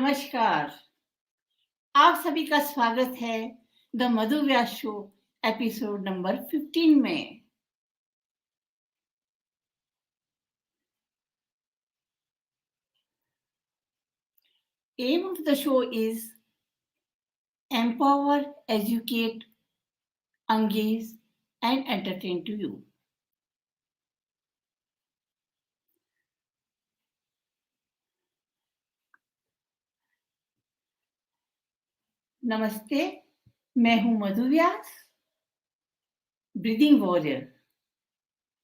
नमस्कार, आप सभी का स्वागत है the Madhu Vyas show episode number 15 में। Aim of the show is empower, educate, engage and entertain to you. नमस्ते, मैं हूं Madhu Vyas, breathing warrior,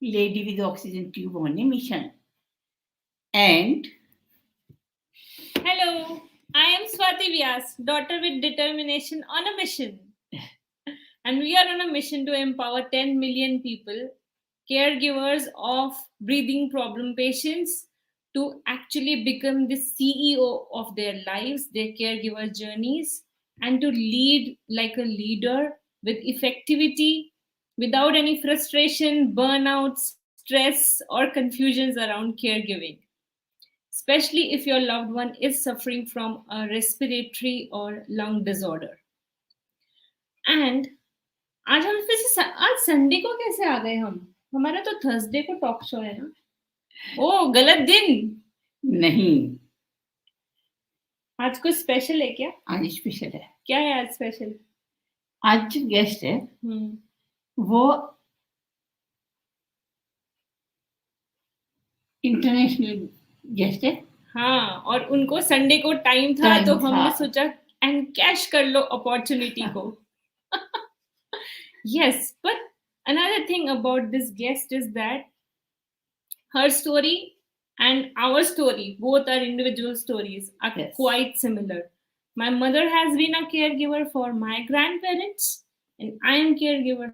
lady with oxygen tube on a mission. And hello, I am Swati Vyas, daughter with determination on a mission. And we are on a mission to empower 10 million people, caregivers of breathing problem patients, to actually become the CEO of their lives, their caregiver journeys, and to lead like a leader with effectivity, without any frustration, burnout, stress, or confusions around caregiving, especially if your loved one is suffering from a respiratory or lung disorder. And आज हम फिर से आज Sunday को कैसे आ गए हमारा तो थर्सडे को टॉक शो है ना. ओ गलत दिन नहीं, आज कुछ स्पेशल है क्या? आज स्पेशल है. क्या है आज स्पेशल? आज जो गेस्ट है वो इंटरनेशनल गेस्ट है. हाँ, और उनको संडे को टाइम था तो हमने सोचा एंड कैश कर लो अपॉर्चुनिटी को. Yes, but another thing about this guest is that her story and our story, both are individual stories, are quite similar. My mother has been a caregiver for my grandparents, and I am caregiver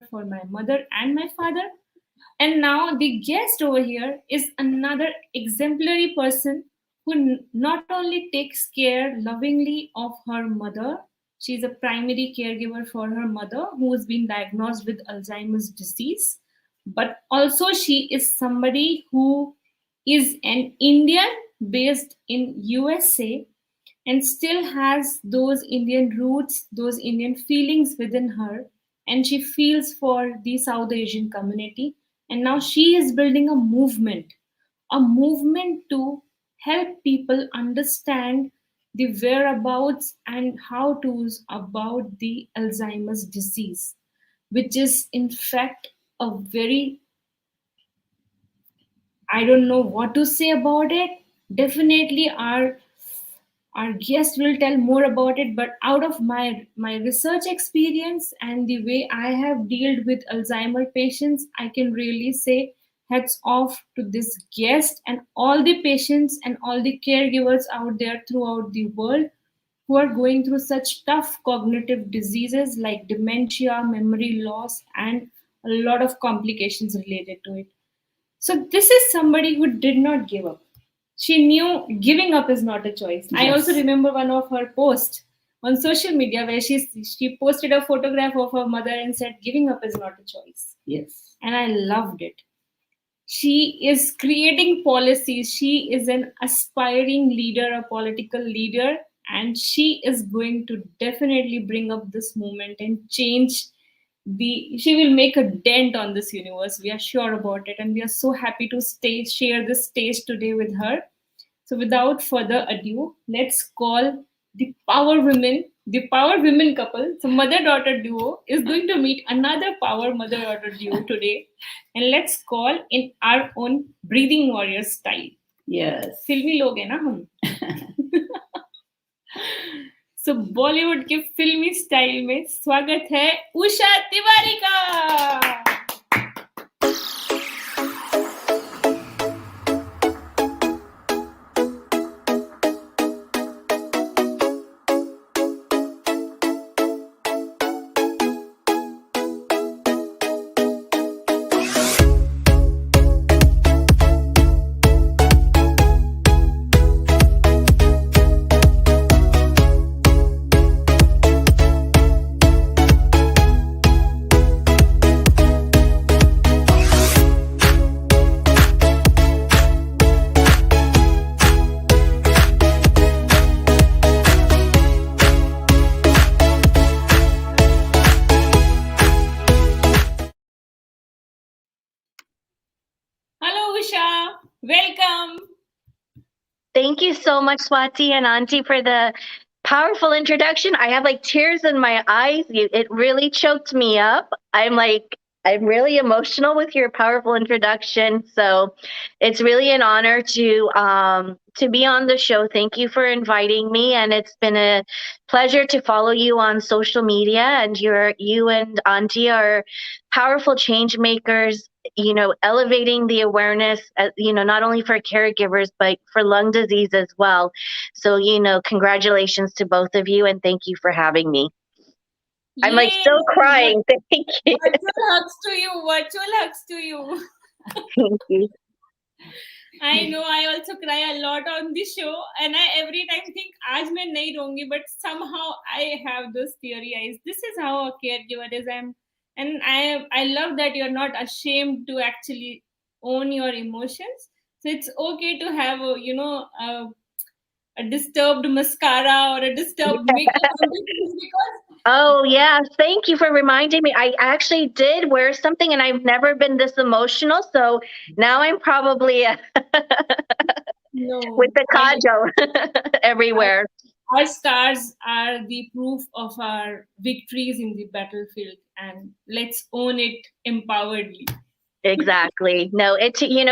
for my mother and my father. And now the guest over here is another exemplary person who not only takes care lovingly of her mother. She's a primary caregiver for her mother who has been diagnosed with Alzheimer's disease. But also she is somebody who is an Indian based in USA and still has those Indian roots, those Indian feelings within her. And she feels for the South Asian community. And now she is building a movement to help people understand the whereabouts and how-tos about the Alzheimer's disease, which is in fact a very, I don't know what to say about it. Definitely our guest will tell more about it, but out of my research experience and the way I have dealt with Alzheimer patients, I can really say hats off to this guest and all the patients and all the caregivers out there throughout the world who are going through such tough cognitive diseases like dementia, memory loss, and a lot of complications related to it. So this is somebody who did not give up. She knew giving up is not a choice. Yes. I also remember one of her posts on social media where she posted a photograph of her mother and said, giving up is not a choice. Yes. And I loved it. She is creating policies. She is an aspiring leader, a political leader, and she is going to definitely bring up this movement and change she will make a dent on this universe. We are sure about it. And we are so happy to share this stage today with her. So without further ado, let's call the Power Women couple. So mother-daughter duo is going to meet another power mother-daughter duo today. And let's call in our own breathing warrior style. Yes. Filmi log hai na hum. So Bollywood के फिल्मी style में स्वागत है उषा तिवारी का. Thank you so much, Swati and Auntie, for the powerful introduction. I have like tears in my eyes. It really choked me up. I'm really emotional with your powerful introduction. So it's really an honor to be on the show. Thank you for inviting me, and it's been a pleasure to follow you on social media. And you and Auntie are powerful change makers, elevating the awareness, not only for caregivers, but for lung disease as well. So, congratulations to both of you, and thank you for having me. I'm like Yay! still crying. Thank you. Virtual hugs to you. Virtual hugs to you. Thank you. I know I also cry a lot on the show, and I every time think, "Aaj main nahi roungi," but somehow I have those teary eyes. This is how a caregiver is. And I love that you're not ashamed to actually own your emotions. So it's okay to have a disturbed mascara or a disturbed makeup on the face, because Oh, yeah. Thank you for reminding me. I actually did wear something and I've never been this emotional. So now I'm probably no, with the kajal everywhere. our scars are the proof of our victories in the battlefield, and let's own it empoweredly. Exactly. No,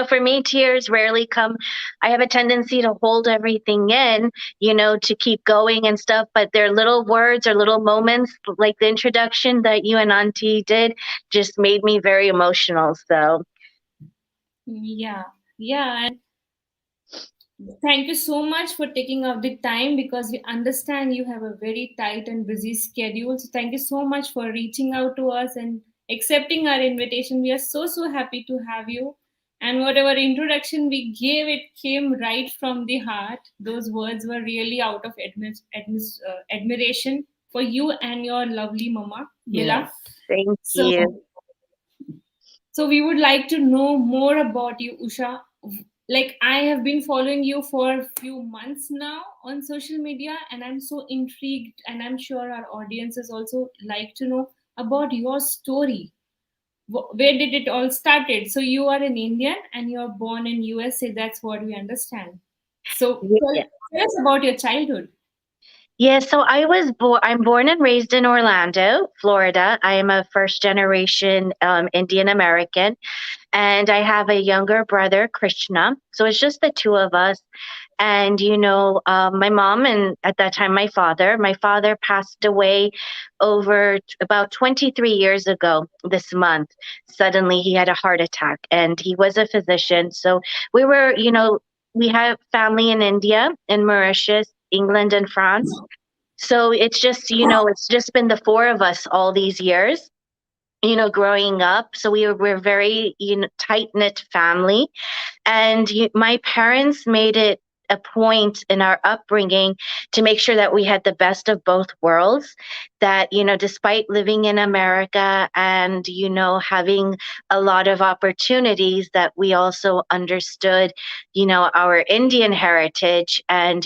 for me, tears rarely come. I have a tendency to hold everything in, to keep going and stuff, but they're little words or little moments like the introduction that you and Auntie did just made me very emotional. So, Yeah. And thank you so much for taking out the time, because we understand you have a very tight and busy schedule. So thank you so much for reaching out to us and accepting our invitation. We are so happy to have you. And whatever introduction we gave, it came right from the heart. Those words were really out of admiration for you and your lovely mama, Mila. Thank So, you. so we would like to know more about you, Usha. Like, I have been following you for a few months now on social media, and I'm so intrigued, and I'm sure our audiences also like to know about your story. Where did it all started? So you are an Indian and you're born in USA. That's what we understand. So Yeah. tell us about your childhood. Yeah, so I'm born and raised in Orlando, Florida. I am a first generation Indian American, and I have a younger brother, Krishna. So it's just the two of us. And, my mom and at that time, my father passed away about 23 years ago this month. Suddenly he had a heart attack and he was a physician. So we have family in India, in Mauritius, England, and France. So it's just been the four of us all these years, growing up. So we're very, tight knit family. And my parents made it a point in our upbringing to make sure that we had the best of both worlds. That, despite living in America and, having a lot of opportunities, that we also understood, our Indian heritage. And,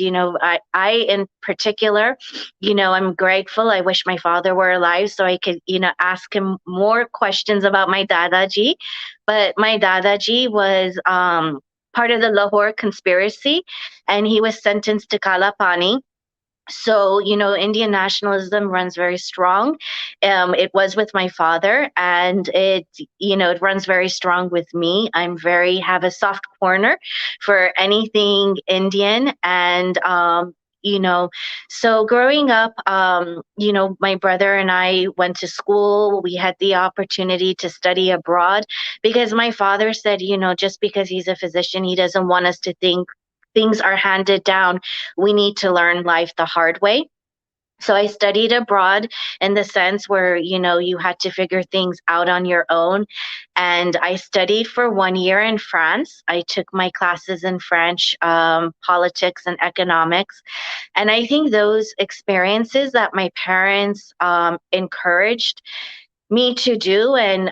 I in particular, I'm grateful. I wish my father were alive so I could, ask him more questions about my Dadaji. But my Dadaji was part of the Lahore conspiracy, and he was sentenced to Kala Pani. So, Indian nationalism runs very strong. It was with my father, and it runs very strong with me. Have a soft corner for anything Indian. And, so growing up, my brother and I went to school. We had the opportunity to study abroad because my father said, just because he's a physician, he doesn't want us to think things are handed down. We need to learn life the hard way. So I studied abroad in the sense where, you had to figure things out on your own. And I studied for 1 year in France. I took my classes in French, politics and economics. And I think those experiences that my parents encouraged me to do and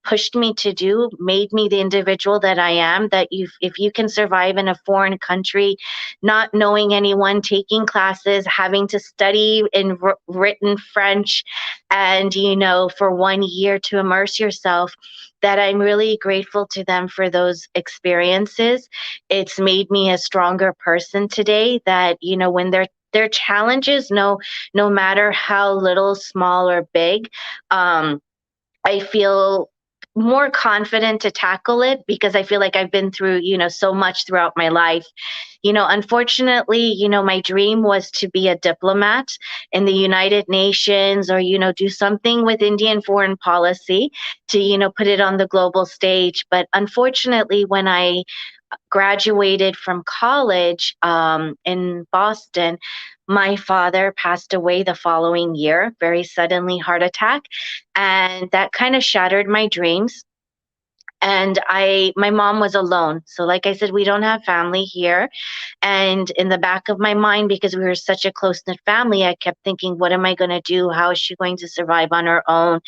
pushed me to do made me the individual that I am. That if you can survive in a foreign country, not knowing anyone, taking classes, having to study in written French, and for 1 year to immerse yourself, that I'm really grateful to them for those experiences. It's made me a stronger person today. That when their challenges, no matter how little, small, or big, I feel more confident to tackle it because I feel like I've been through, so much throughout my life. Unfortunately, my dream was to be a diplomat in the United Nations, or, do something with Indian foreign policy to, put it on the global stage. But unfortunately, when I graduated from college in Boston, my father passed away the following year, very suddenly, heart attack. And that kind of shattered my dreams. And my mom was alone. So like I said, we don't have family here. And in the back of my mind, because we were such a close-knit family, I kept thinking, what am I going to do? How is she going to survive on her own?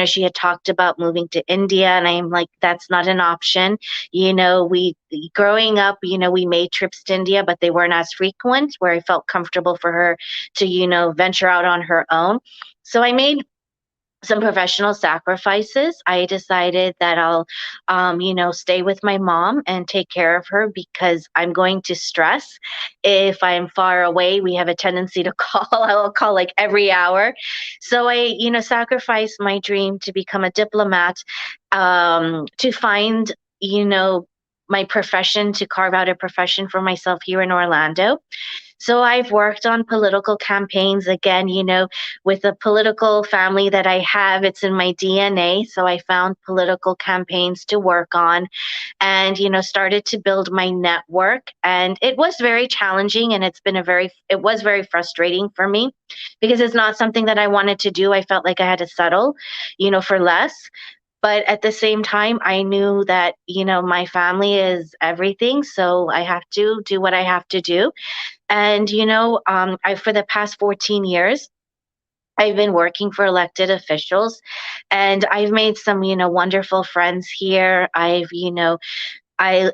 She had talked about moving to India, and I'm like, that's not an option. We growing up, we made trips to India, but they weren't as frequent, where I felt comfortable for her to, venture out on her own. So I made some professional sacrifices. I decided that I'll, stay with my mom and take care of her, because I'm going to stress if I'm far away. We have a tendency to call. I'll call like every hour. So I, sacrificed my dream to become a diplomat, to find, my profession, to carve out a profession for myself here in Orlando. So I've worked on political campaigns again, with the political family that I have, it's in my DNA. So I found political campaigns to work on and, started to build my network. And it was very challenging, and it was very frustrating for me, because it's not something that I wanted to do. I felt like I had to settle, for less. But at the same time, I knew that, my family is everything. So I have to do what I have to do. And, for the past 14 years, I've been working for elected officials, and I've made some, wonderful friends here. I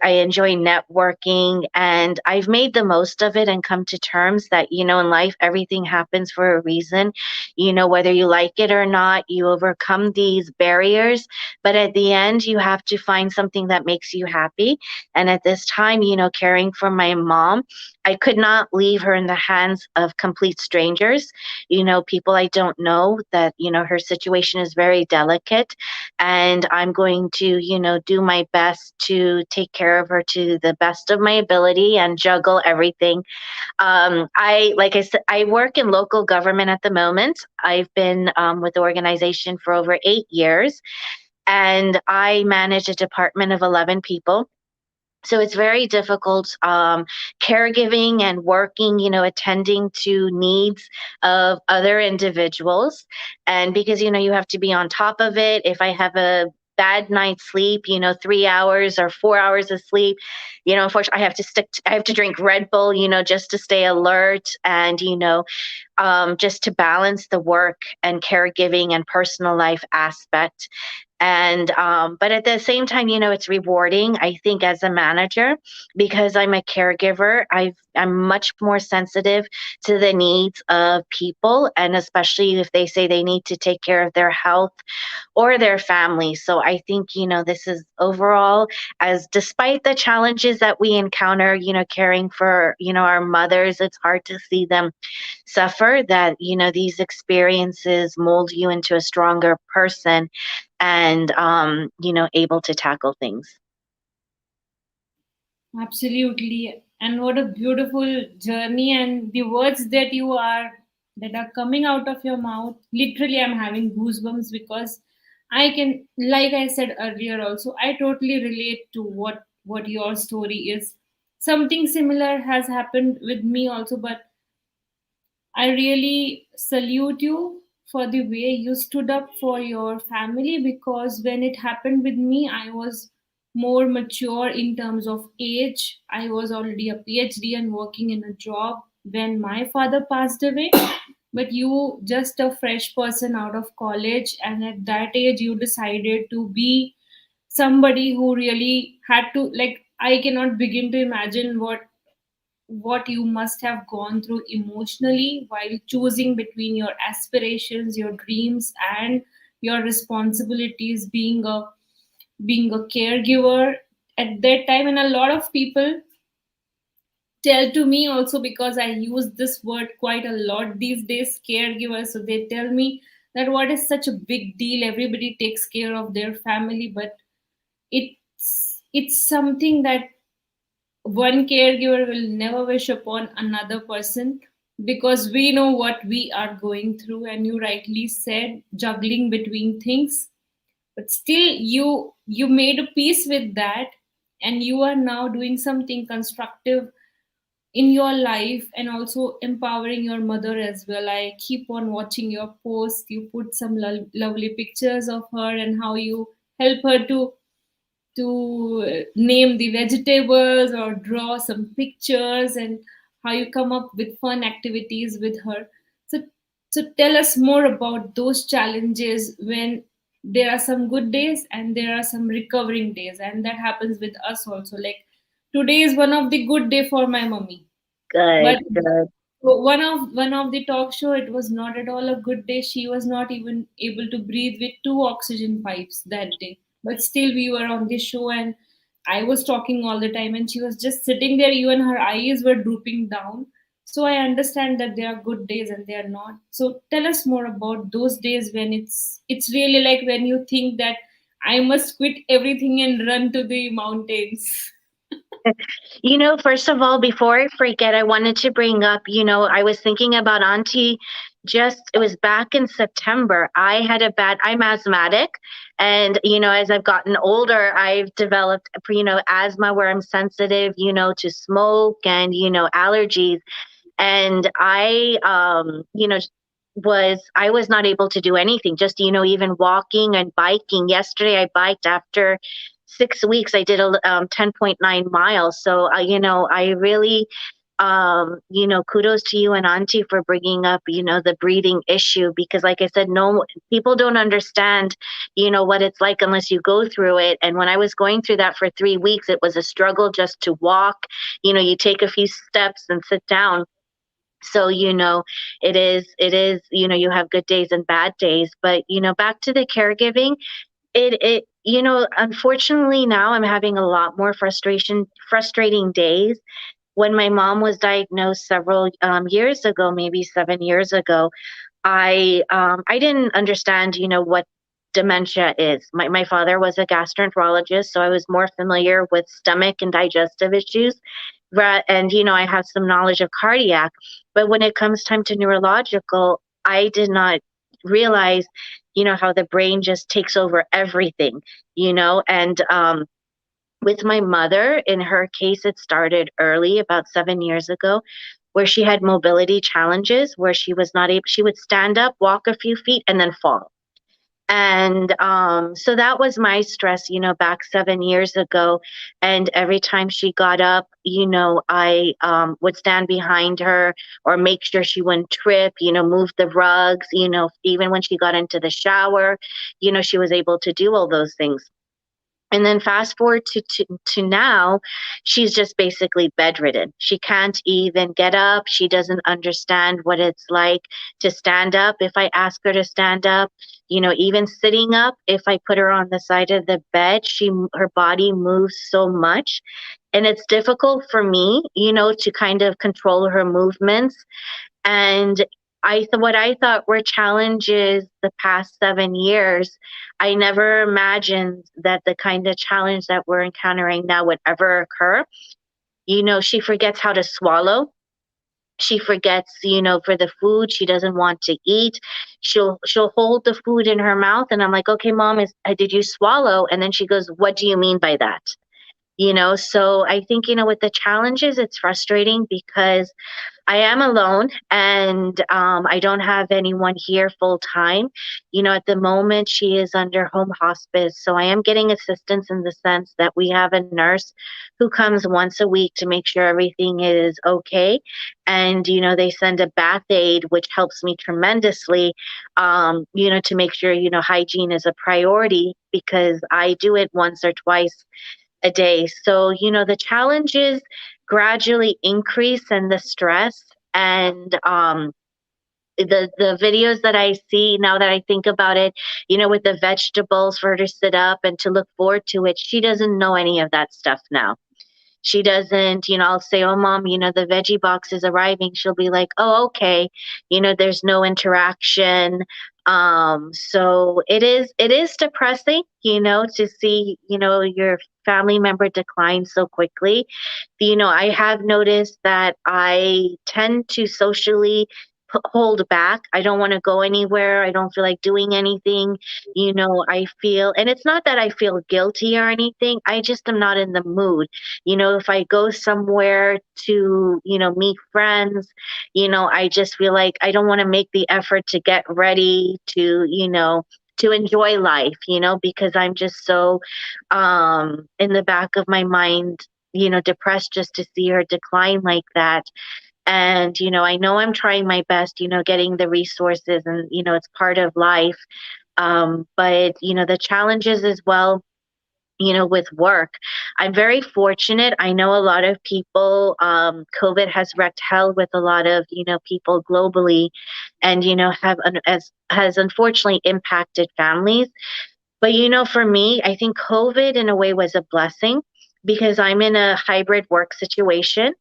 enjoy networking, and I've made the most of it and come to terms that, in life, everything happens for a reason. Whether you like it or not, you overcome these barriers. But at the end, you have to find something that makes you happy. And at this time, caring for my mom, I could not leave her in the hands of complete strangers, people I don't know, that, her situation is very delicate. And I'm going to, do my best to take care of her to the best of my ability and juggle everything. Like I said, I work in local government at the moment. I've been with the organization for over 8 years, and I manage a department of 11 people. So it's very difficult, caregiving and working, attending to needs of other individuals. And because, you have to be on top of it. If I have a bad night's sleep, 3 hours or 4 hours of sleep, unfortunately I have to drink Red Bull, just to stay alert, and, just to balance the work and caregiving and personal life aspect. And but at the same time, it's rewarding, I think, as a manager, because I'm a caregiver. I'm much more sensitive to the needs of people, and especially if they say they need to take care of their health or their family. So I think, this is overall, as despite the challenges that we encounter, caring for, our mothers, it's hard to see them suffer, that, these experiences mold you into a stronger person, and, able to tackle things. Absolutely. And what a beautiful journey, and the words that are coming out of your mouth. Literally, I'm having goosebumps, because I can, like I said earlier also, I totally relate to what your story is. Something similar has happened with me also, but I really salute you for the way you stood up for your family, because when it happened with me, I was more mature in terms of age. I was already a PhD and working in a job when my father passed away. but you just a fresh person out of college, and at that age you decided to be somebody who really had to, like, I cannot begin to imagine what you must have gone through emotionally while choosing between your aspirations, your dreams, and your responsibilities, being a caregiver at that time. And a lot of people tell to me also, because I use this word quite a lot these days, caregiver. So they tell me that what is such a big deal, everybody takes care of their family, but it's something that one caregiver will never wish upon another person, because we know what we are going through. And you rightly said, juggling between things, but still you made a peace with that, and you are now doing something constructive in your life, and also empowering your mother as well. I keep on watching your posts. You put some lovely pictures of her, and how you help her to name the vegetables or draw some pictures, and how you come up with fun activities with her. So, so tell us more about those challenges, when there are some good days and there are some recovering days, and that happens with us also. Like, today is one of the good day for my mommy, Good, but good. one of the talk show, it was not at all a good day. She was not even able to breathe with two oxygen pipes that day. But still, we were on the show, and I was talking all the time, and she was just sitting there. Even her eyes were drooping down. So I understand that there are good days and they are not. So tell us more about those days when it's really like when you think that I must quit everything and run to the mountains. First of all, before I forget, I wanted to bring up, I was thinking about Auntie it was back in September. I'm asthmatic. And, as I've gotten older, I've developed, asthma where I'm sensitive, to smoke and, allergies. And I was not able to do anything, just, even walking and biking. Yesterday I biked after 6 weeks. I did 10.9 miles. So, I really, kudos to you and Auntie for bringing up, the breathing issue, because like I said, no, people don't understand, what it's like unless you go through it. And when I was going through that for 3 weeks, it was a struggle just to walk. You take a few steps and sit down. So, it is, you have good days and bad days. But, back to the caregiving, unfortunately now I'm having a lot more frustrating days. When my mom was diagnosed several years ago, maybe 7 years ago, I didn't understand, what dementia is. My father was a gastroenterologist, so I was more familiar with stomach and digestive issues. And, I have some knowledge of cardiac. But when it comes time to neurological, I did not realize, how the brain just takes over everything, and with my mother, in her case, it started early, about 7 years ago, where she had mobility challenges, where she was not able, she would stand up, walk a few feet, and then fall. And so that was my stress, back 7 years ago. And every time she got up, I would stand behind her or make sure she wouldn't trip, move the rugs, even when she got into the shower, she was able to do all those things. And then fast forward to now, she's just basically bedridden. She can't even get up. She doesn't understand what it's like to stand up. If I ask her to stand up, even sitting up, if I put her on the side of the bed, her body moves so much. And it's difficult for me, to kind of control her movements. And what I thought were challenges the past 7 years, I never imagined that the kind of challenge that we're encountering now would ever occur. She forgets how to swallow. She forgets, for the food she doesn't want to eat. She'll hold the food in her mouth, and I'm like, okay, mom, did you swallow? And then she goes, what do you mean by that? So I think, with the challenges, it's frustrating because I am alone and I don't have anyone here full time. At the moment, she is under home hospice. So I am getting assistance in the sense that we have a nurse who comes once a week to make sure everything is okay. And, they send a bath aid, which helps me tremendously, to make sure, hygiene is a priority because I do it once or twice a day. So, the challenges gradually increase and the stress and the videos that I see now that I think about it, with the vegetables for her to sit up and to look forward to it, she doesn't know any of that stuff now. She doesn't, I'll say, oh, mom, the veggie box is arriving. She'll be like, oh, okay. There's no interaction. So it is depressing, to see, your family member decline so quickly. I have noticed that I tend to socially hold back. I don't want to go anywhere. I don't feel like doing anything. I feel, and it's not that I feel guilty or anything. I just am not in the mood. If I go somewhere to, meet friends, I just feel like I don't want to make the effort to get ready to enjoy life, because I'm just so in the back of my mind, depressed just to see her decline like that. And, I know I'm trying my best, getting the resources and, it's part of life. But, the challenges as well, with work. I'm very fortunate. I know a lot of people, COVID has wreaked hell with a lot of, people globally and, has unfortunately impacted families. But for me, I think COVID in a way was a blessing because I'm in a hybrid work situation.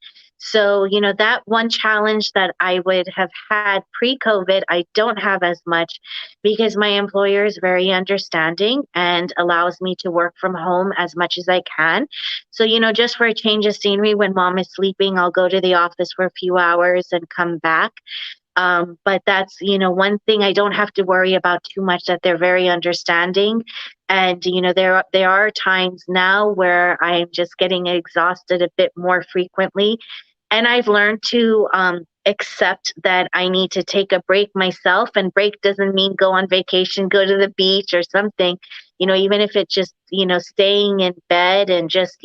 So, that one challenge that I would have had pre-COVID, I don't have as much because my employer is very understanding and allows me to work from home as much as I can. So, just for a change of scenery, when mom is sleeping, I'll go to the office for a few hours and come back. But that's, one thing I don't have to worry about too much, that they're very understanding. And, there are times now where I'm just getting exhausted a bit more frequently. And I've learned to accept that I need to take a break myself. And break doesn't mean go on vacation, go to the beach or something, even if it's just, staying in bed and just,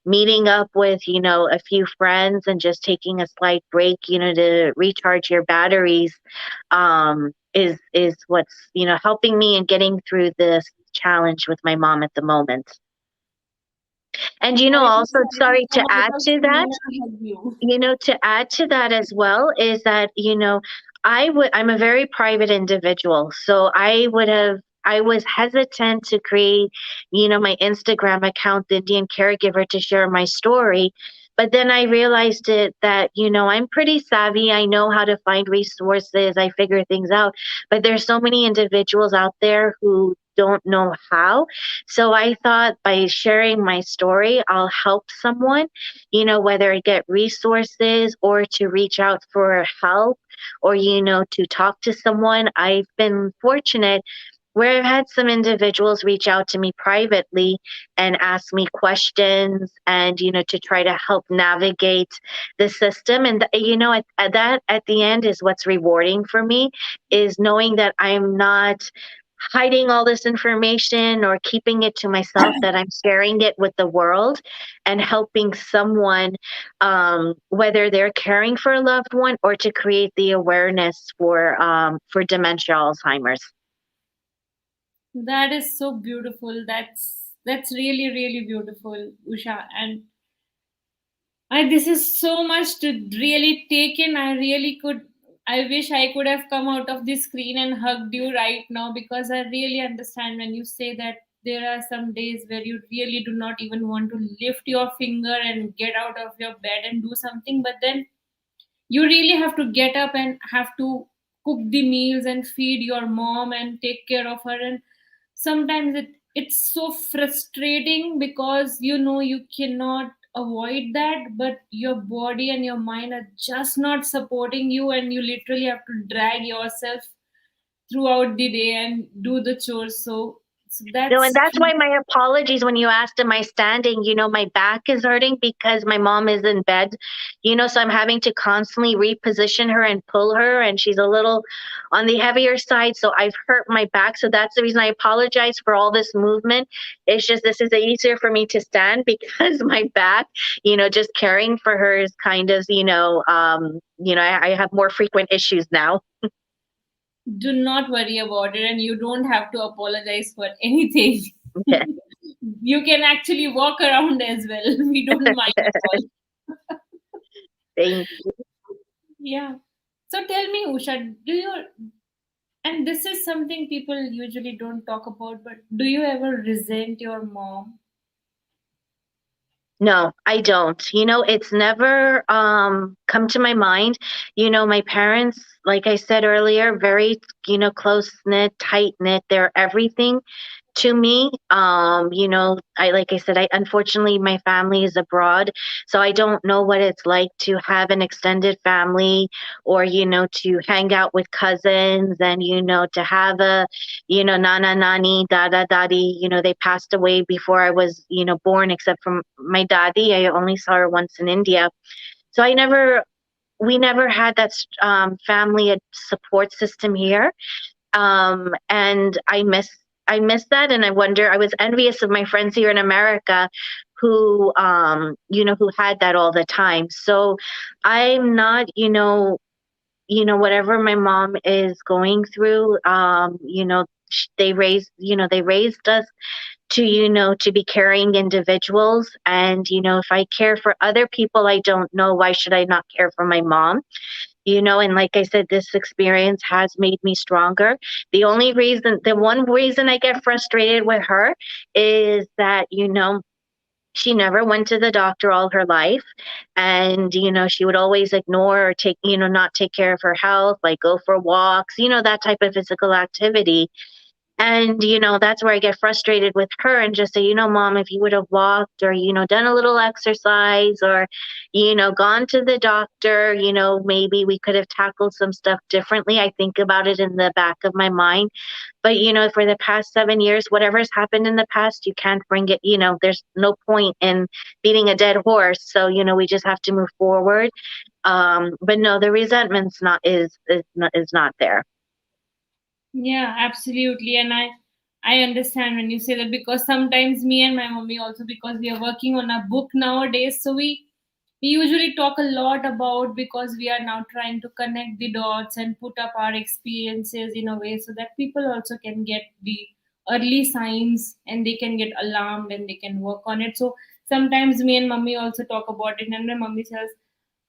meeting up with, a few friends and just taking a slight break, to recharge your batteries is what's, helping me and getting through this challenge with my mom at the moment. And, also, sorry, to add to that, to add to that as well is that, I'm a very private individual. So I was hesitant to create, my Instagram account, the Indian Caregiver, to share my story. But then I realized that, I'm pretty savvy. I know how to find resources. I figure things out. But there's so many individuals out there who don't know how. So I thought by sharing my story, I'll help someone, whether I get resources or to reach out for help or, to talk to someone. I've been fortunate where I've had some individuals reach out to me privately and ask me questions and, to try to help navigate the system. And, at the end is what's rewarding for me, is knowing that I'm not hiding all this information or keeping it to myself, that I'm sharing it with the world and helping someone, whether they're caring for a loved one or to create the awareness for dementia, Alzheimer's. That is so beautiful. That's really, really beautiful, Usha. And this is so much to really take in. I wish I could have come out of the screen and hugged you right now, because I really understand when you say that there are some days where you really do not even want to lift your finger and get out of your bed and do something, but then you really have to get up and have to cook the meals and feed your mom and take care of her. And sometimes it's so frustrating because you cannot avoid that, but your body and your mind are just not supporting you, and you literally have to drag yourself throughout the day and do the chores. So So No, and that's that's why my apologies when you asked, am I standing? My back is hurting because my mom is in bed, so I'm having to constantly reposition her and pull her, and she's a little on the heavier side. So I've hurt my back. So that's the reason I apologize for all this movement. It's just this is easier for me to stand because my back, just caring for her is kind of, I have more frequent issues now. do not worry about it, and you don't have to apologize for anything. Yeah. You can actually walk around as well. We don't mind at all. Thank Yeah. So tell me, Usha, do you, and this is something people usually don't talk about, but do you ever resent your mom? No, I don't. It's never come to my mind. My parents, like I said earlier, very, close knit, tight knit. They're everything to me. I like I said, I unfortunately my family is abroad, so I don't know what it's like to have an extended family, or to hang out with cousins, and to have a nana nani dada dadi. They passed away before I was born, except for my daddy. I only saw her once in India, so we never had that family support system here. And I miss that, and I wonder. I was envious of my friends here in America who who had that all the time. So I'm not, whatever my mom is going through, they raised us to to be caring individuals. And if I care for other people, I don't know why should I not care for my mom. And like I said, this experience has made me stronger. The one reason I get frustrated with her is that, she never went to the doctor all her life. And, she would always ignore or not take care of her health, like go for walks, that type of physical activity. And, that's where I get frustrated with her and just say, mom, if you would have walked, or, done a little exercise, or, gone to the doctor, maybe we could have tackled some stuff differently. I think about it in the back of my mind. But, for the past 7 years, whatever's happened in the past, you can't bring it, there's no point in beating a dead horse. So, we just have to move forward. But no, the resentment's not there. Yeah, absolutely. And I understand when you say that, because sometimes me and my mommy also, because we are working on a book nowadays, so we usually talk a lot about, because we are now trying to connect the dots and put up our experiences in a way so that people also can get the early signs, and they can get alarmed and they can work on it. So sometimes me and mommy also talk about it, and my mommy says,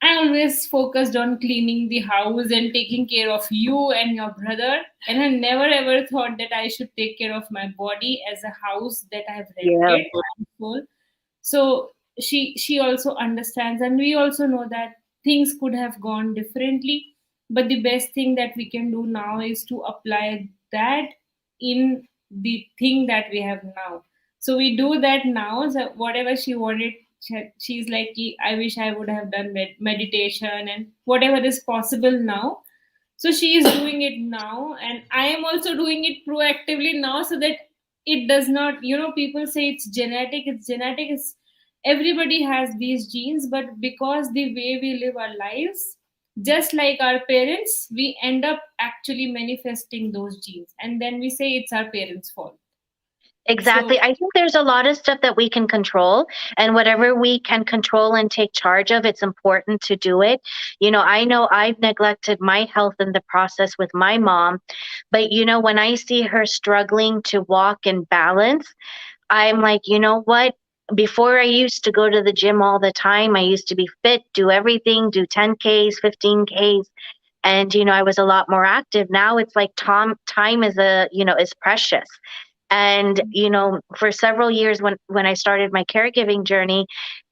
I always focused on cleaning the house and taking care of you and your brother, and I never ever thought that I should take care of my body as a house that I have Yeah. rented. So she also understands, and we also know that things could have gone differently, but the best thing that we can do now is to apply that in the thing that we have now. So we do that now. So whatever she wanted, she's like, I wish I would have done meditation and whatever is possible now. So she is doing it now, and I am also doing it proactively now, so that it does not, people say it's genetic, it's everybody has these genes, but because the way we live our lives, just like our parents, we end up actually manifesting those genes, and then we say it's our parents' fault. So Exactly. I think there's a lot of stuff that we can control, and whatever we can control and take charge of, it's important to do it. I know I've neglected my health in the process with my mom, but when I see her struggling to walk and balance, I'm like, you know what? Before I used to go to the gym all the time. I used to be fit, do everything, do 10Ks, 15Ks. And, I was a lot more active. Now it's like time is precious. And, for several years when I started my caregiving journey,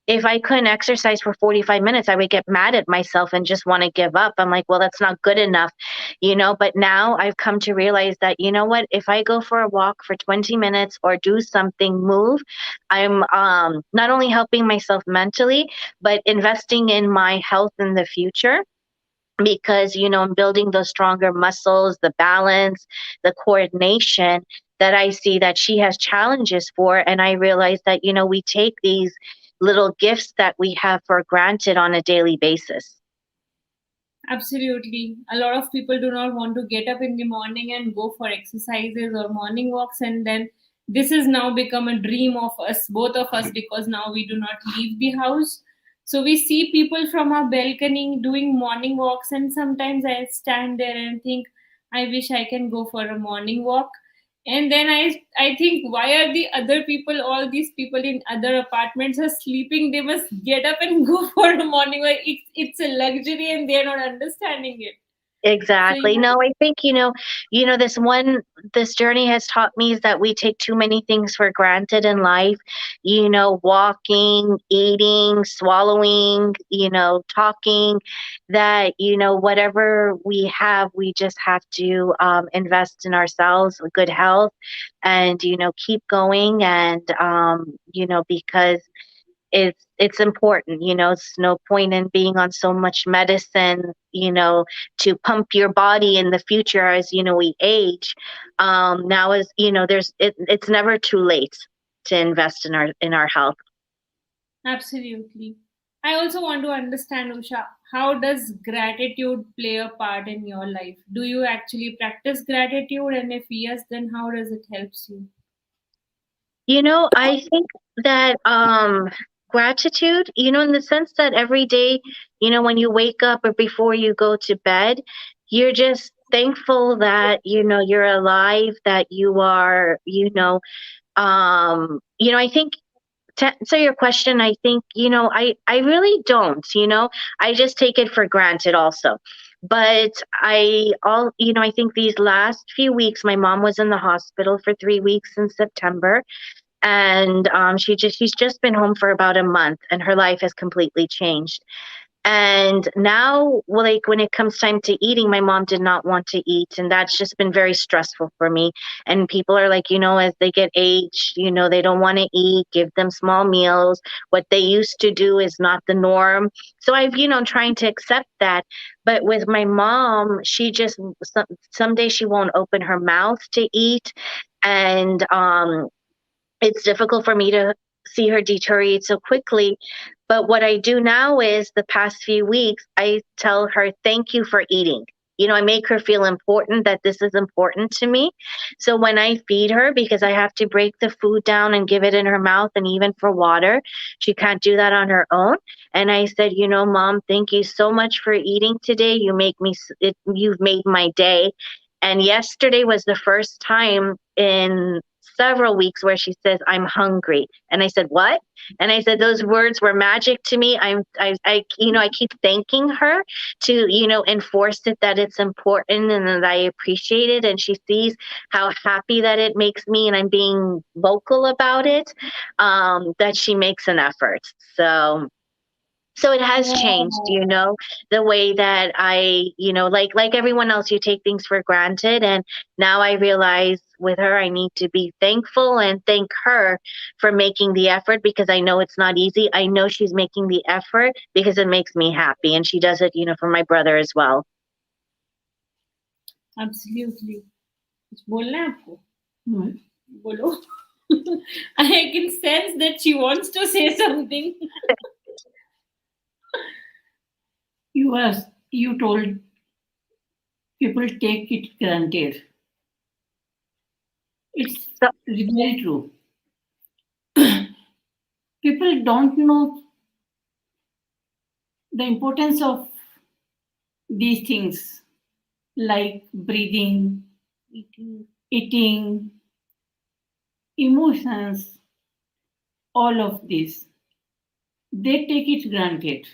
if I couldn't exercise for 45 minutes, I would get mad at myself and just want to give up. I'm like, well, that's not good enough, but now I've come to realize that, what, if I go for a walk for 20 minutes or do something, move, I'm not only helping myself mentally, but investing in my health in the future, because I'm building those stronger muscles, the balance, the coordination that I see that she has challenges for. And I realize that, we take these little gifts that we have for granted on a daily basis. Absolutely. A lot of people do not want to get up in the morning and go for exercises or morning walks, and then this has now become a dream of us, both of us, because now we do not leave the house. So we see people from our balcony doing morning walks, and sometimes I stand there and think, I wish I can go for a morning walk. And then I think, why are the other people, all these people in other apartments are sleeping? They must get up and go for a morning walk. It's a luxury and they're not understanding it. Exactly. So No, I think, this journey has taught me is that we take too many things for granted in life, walking, eating, swallowing, talking, that, whatever we have, we just have to invest in ourselves, good health, and, keep going. And, because it's important. It's no point in being on so much medicine, to pump your body in the future as, we age. Now is, it's never too late to invest in our health. absolutely. I also want to understand, Usha, how does gratitude play a part in your life? Do you actually practice gratitude? And if yes, then how does it helps you? I think that gratitude, in the sense that every day, when you wake up or before you go to bed, you're just thankful that, you're alive, that you are, I think to answer your question, I think, I really don't, I just take it for granted also. But I think these last few weeks, my mom was in the hospital for 3 weeks in September, and she's just been home for about a month, and her life has completely changed. And now, like, when it comes time to eating, my mom did not want to eat, and that's just been very stressful for me. And people are like, as they get aged, they don't want to eat, give them small meals. What they used to do is not the norm. So I've, trying to accept that. But with my mom, she just, some days she won't open her mouth to eat. And it's difficult for me to see her deteriorate so quickly. But what I do now is, the past few weeks, I tell her, thank you for eating. I make her feel important, that this is important to me. So when I feed her, because I have to break the food down and give it in her mouth, and even for water, she can't do that on her own. And I said, Mom, thank you so much for eating today. You've made my day. And yesterday was the first time in several weeks where she says, I'm hungry. And I said, what? And I said, those words were magic to me. I keep thanking her to, enforce it, that it's important and that I appreciate it. And she sees how happy that it makes me, and I'm being vocal about it, that she makes an effort. So it has changed, the way that I, like everyone else, you take things for granted. And now I realize with her, I need to be thankful and thank her for making the effort, because I know it's not easy. I know she's making the effort because it makes me happy. And she does it, for my brother as well. Absolutely. कुछ बोलना है आपको? बोलो. I can sense that she wants to say something. You told people take it granted. It's very true. People don't know the importance of these things, like breathing, eating, emotions, all of this. They take it granted.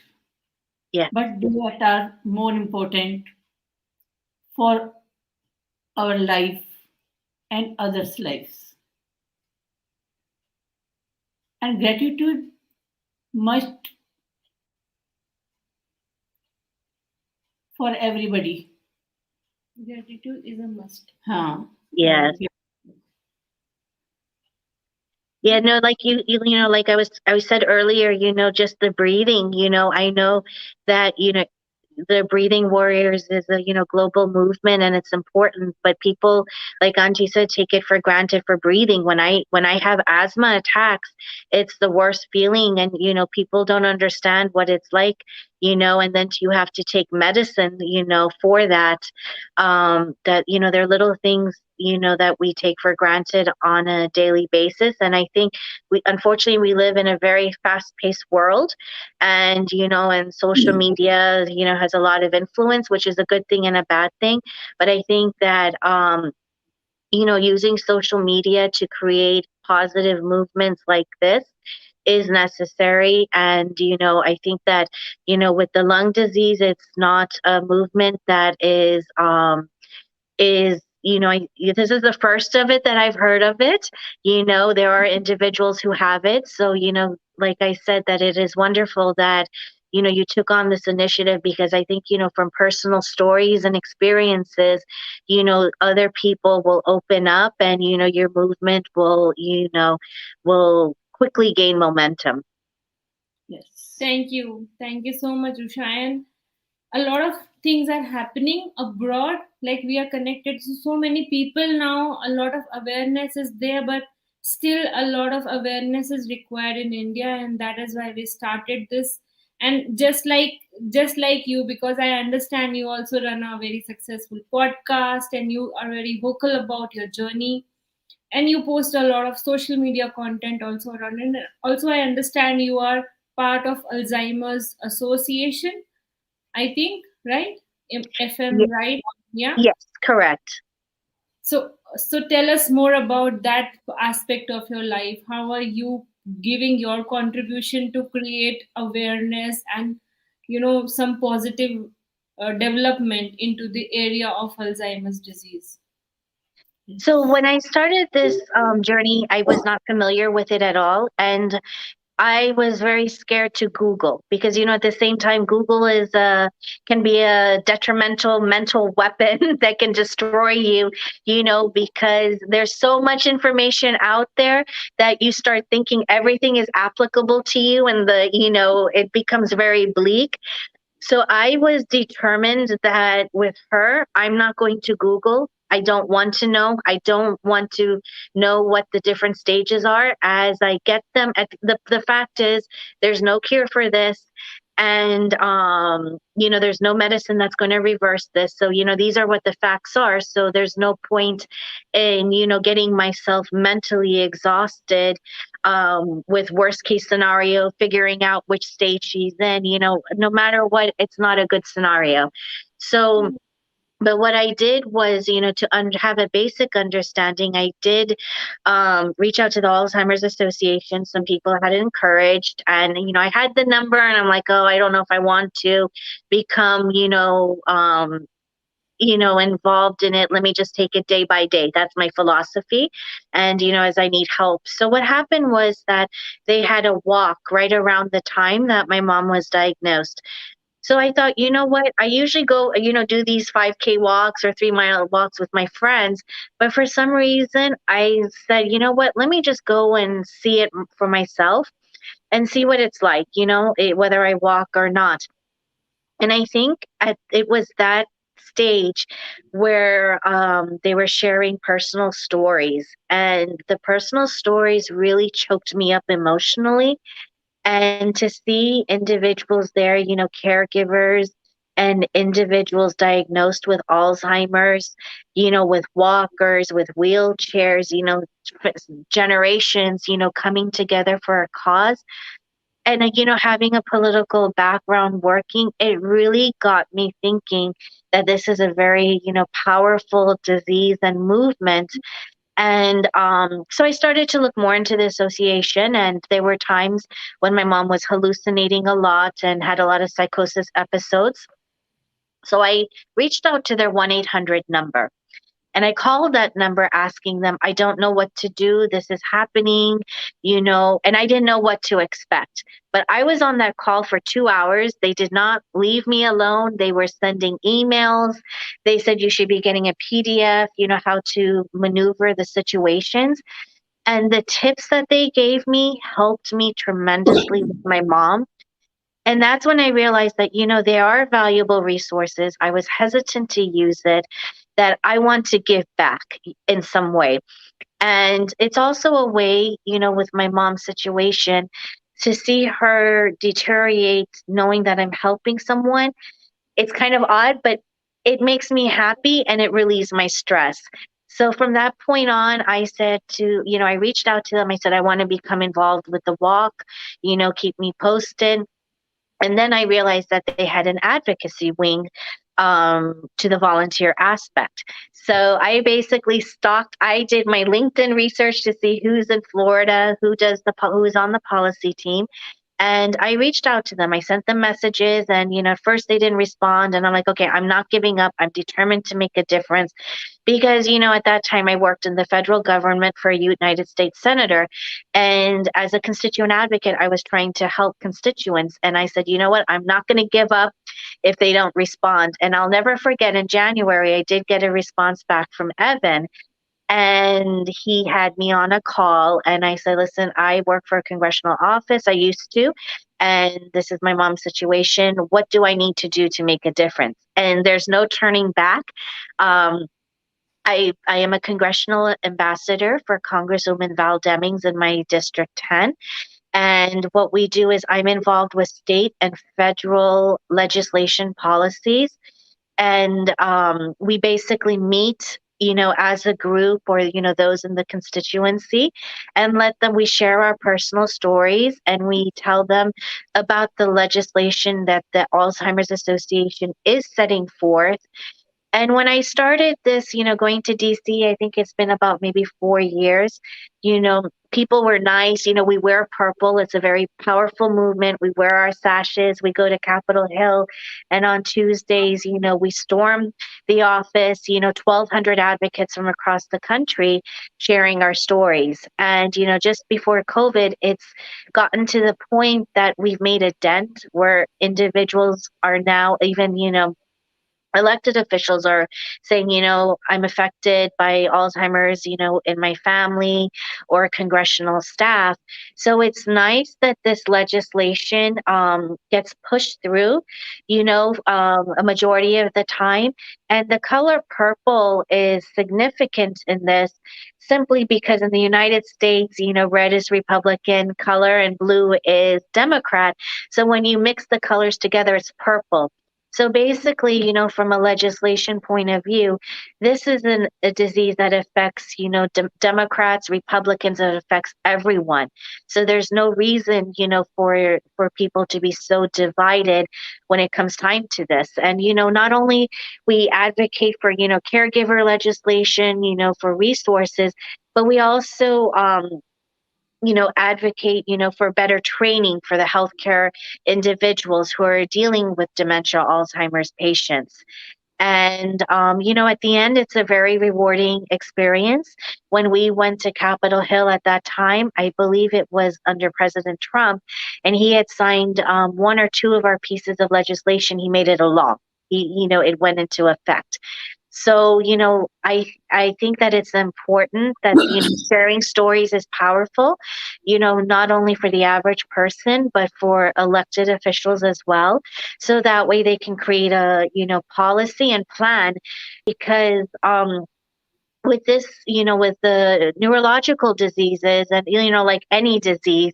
Yeah. But they are more important for our life and others' lives. And gratitude must for everybody. Gratitude is a must. Yes. Yeah, no, like like I said earlier, just the breathing, I know that, the Breathing Warriors is a, global movement, and it's important, but people, like Auntie said, take it for granted for breathing. When I have asthma attacks, it's the worst feeling, and people don't understand what it's like, and then you have to take medicine, for that. That, there are little things, that we take for granted on a daily basis. And I think unfortunately, we live in a very fast paced world, and, and social media, has a lot of influence, which is a good thing and a bad thing. But I think that, using social media to create positive movements like this is necessary. And, I think that, with the lung disease, it's not a movement that is this is the first of it that I've heard of it. There are individuals who have it. So, like I said, that it is wonderful that, you took on this initiative, because I think, from personal stories and experiences, other people will open up, and, your movement will quickly gain momentum. Yes. Thank you. Thank you so much, Usha. And a lot of things are happening abroad. Like, we are connected to so many people now. A lot of awareness is there, but still a lot of awareness is required in India, and that is why we started this. And just like you, because I understand you also run a very successful podcast, and you are very vocal about your journey, and you post a lot of social media content also around. And also, I understand you are part of Alzheimer's Association, I think, right? If I'm right, yeah. Yes, correct. So tell us more about that aspect of your life. How are you giving your contribution to create awareness and, some positive development into the area of Alzheimer's disease? So when I started this journey, I was not familiar with it at all. And I was very scared to Google, because, at the same time, Google can be a detrimental mental weapon that can destroy you, because there's so much information out there that you start thinking everything is applicable to you, and it becomes very bleak. So I was determined that with her, I'm not going to Google. I don't want to know. I don't want to know what the different stages are as I get them. The fact is, there's no cure for this. And, there's no medicine that's going to reverse this. So, these are what the facts are. So there's no point in, getting myself mentally exhausted with worst case scenario, figuring out which stage she's in, no matter what, it's not a good scenario. So, but what I did was, to have a basic understanding, I did reach out to the Alzheimer's Association. Some people had encouraged, and, I had the number, and I'm like, oh, I don't know if I want to become, involved in it. Let me just take it day by day. That's my philosophy. And, as I need help. So what happened was that they had a walk right around the time that my mom was diagnosed. So I thought, you know what? I usually go, do these 5K walks or 3-mile walks with my friends. But for some reason, I said, you know what? Let me just go and see it for myself and see what it's like, whether I walk or not. And I think it was that stage where they were sharing personal stories. And the personal stories really choked me up emotionally. And to see individuals there, caregivers and individuals diagnosed with Alzheimer's, with walkers, with wheelchairs, generations, coming together for a cause. And, having a political background working, it really got me thinking that this is a very, powerful disease and movement. And so I started to look more into the association, and there were times when my mom was hallucinating a lot and had a lot of psychosis episodes. So I reached out to their 1-800 number. And I called that number asking them, I don't know what to do. This is happening, and I didn't know what to expect. But I was on that call for 2 hours. They did not leave me alone. They were sending emails. They said you should be getting a PDF, how to maneuver the situations. And the tips that they gave me helped me tremendously with my mom. And that's when I realized that, they are valuable resources. I was hesitant to use it, that I want to give back in some way. And it's also a way, with my mom's situation, to see her deteriorate, knowing that I'm helping someone. It's kind of odd, but it makes me happy and it relieves my stress. So from that point on, I said I reached out to them. I said, I want to become involved with the walk, keep me posted. And then I realized that they had an advocacy wing to the volunteer aspect. So I basically I did my LinkedIn research to see who's in Florida, who's on the policy team. And I reached out to them. I sent them messages and, at first they didn't respond. And I'm like, okay, I'm not giving up. I'm determined to make a difference because, at that time I worked in the federal government for a United States senator. And as a constituent advocate, I was trying to help constituents. And I said, you know what? I'm not going to give up if they don't respond. And I'll never forget in January, I did get a response back from Evan. And he had me on a call and I said, listen, I work for a congressional office. I used to, and this is my mom's situation. What do I need to do to make a difference? And there's no turning back. I am a congressional ambassador for Congresswoman Val Demings in my District 10. And what we do is I'm involved with state and federal legislation policies. And we basically meet, as a group or, those in the constituency and we share our personal stories and we tell them about the legislation that the Alzheimer's Association is setting forth. And when I started this, going to DC, I think it's been about maybe 4 years, people were nice. We wear purple. It's a very powerful movement. We wear our sashes. We go to Capitol Hill. And on Tuesdays, we storm the office, 1,200 advocates from across the country sharing our stories. And, just before COVID, it's gotten to the point that we've made a dent where individuals are now even, elected officials are saying, I'm affected by Alzheimer's, in my family or congressional staff. So it's nice that this legislation gets pushed through, a majority of the time. And the color purple is significant in this simply because in the United States, red is Republican color and blue is Democrat. So when you mix the colors together, it's purple. So basically, from a legislation point of view, this is a disease that affects, Democrats, Republicans, it affects everyone. So there's no reason, for people to be so divided when it comes time to this. And, not only we advocate for, caregiver legislation, for resources, but we also, advocate, for better training for the healthcare individuals who are dealing with dementia, Alzheimer's patients. And, at the end, it's a very rewarding experience. When we went to Capitol Hill at that time, I believe it was under President Trump, and he had signed one or two of our pieces of legislation. He made it a law. It went into effect. So, I think that it's important that, sharing stories is powerful, not only for the average person, but for elected officials as well. So that way they can create a, policy and plan because, with this, with the neurological diseases and, like any disease,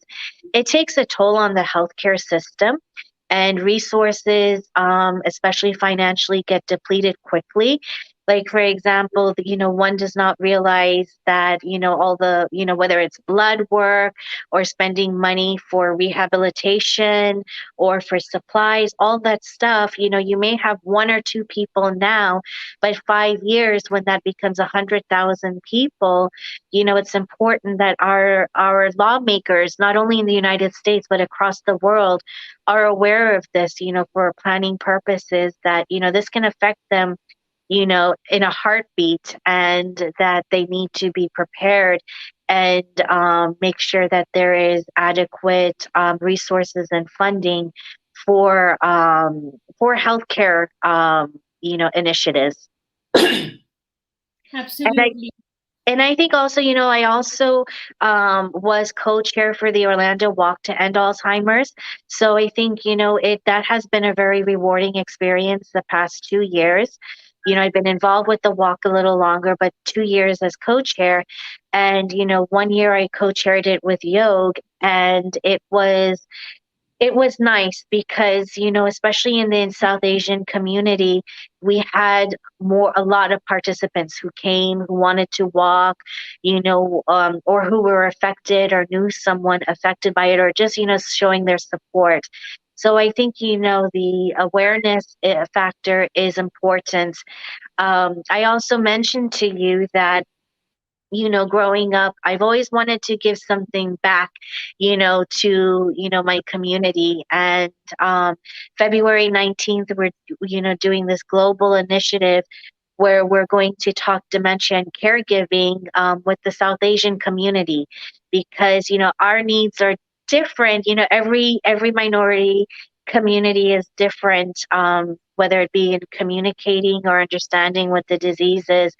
it takes a toll on the healthcare system and resources, especially financially, get depleted quickly. Like, for example, one does not realize that, all the, whether it's blood work or spending money for rehabilitation or for supplies, all that stuff, you may have one or two people now, but 5 years when that becomes 100,000 people, it's important that our lawmakers, not only in the United States, but across the world, are aware of this, for planning purposes, that, this can affect them, in a heartbeat, and that they need to be prepared and make sure that there is adequate resources and funding for healthcare, initiatives. Absolutely. And I think also, I also was co-chair for the Orlando Walk to End Alzheimer's. So I think, that has been a very rewarding experience the past 2 years. I've been involved with the walk a little longer, but 2 years as co-chair. And, one year I co-chaired it with Yog, and it was nice because, especially in the South Asian community, we had a lot of participants who came, who wanted to walk, or who were affected or knew someone affected by it, or just, showing their support. So I think, the awareness factor is important. I also mentioned to you that growing up, I've always wanted to give something back, to, my community. And February 19th, we're, doing this global initiative where we're going to talk dementia and caregiving with the South Asian community, because, our needs are different. Every minority community is different, whether it be in communicating or understanding what the disease is.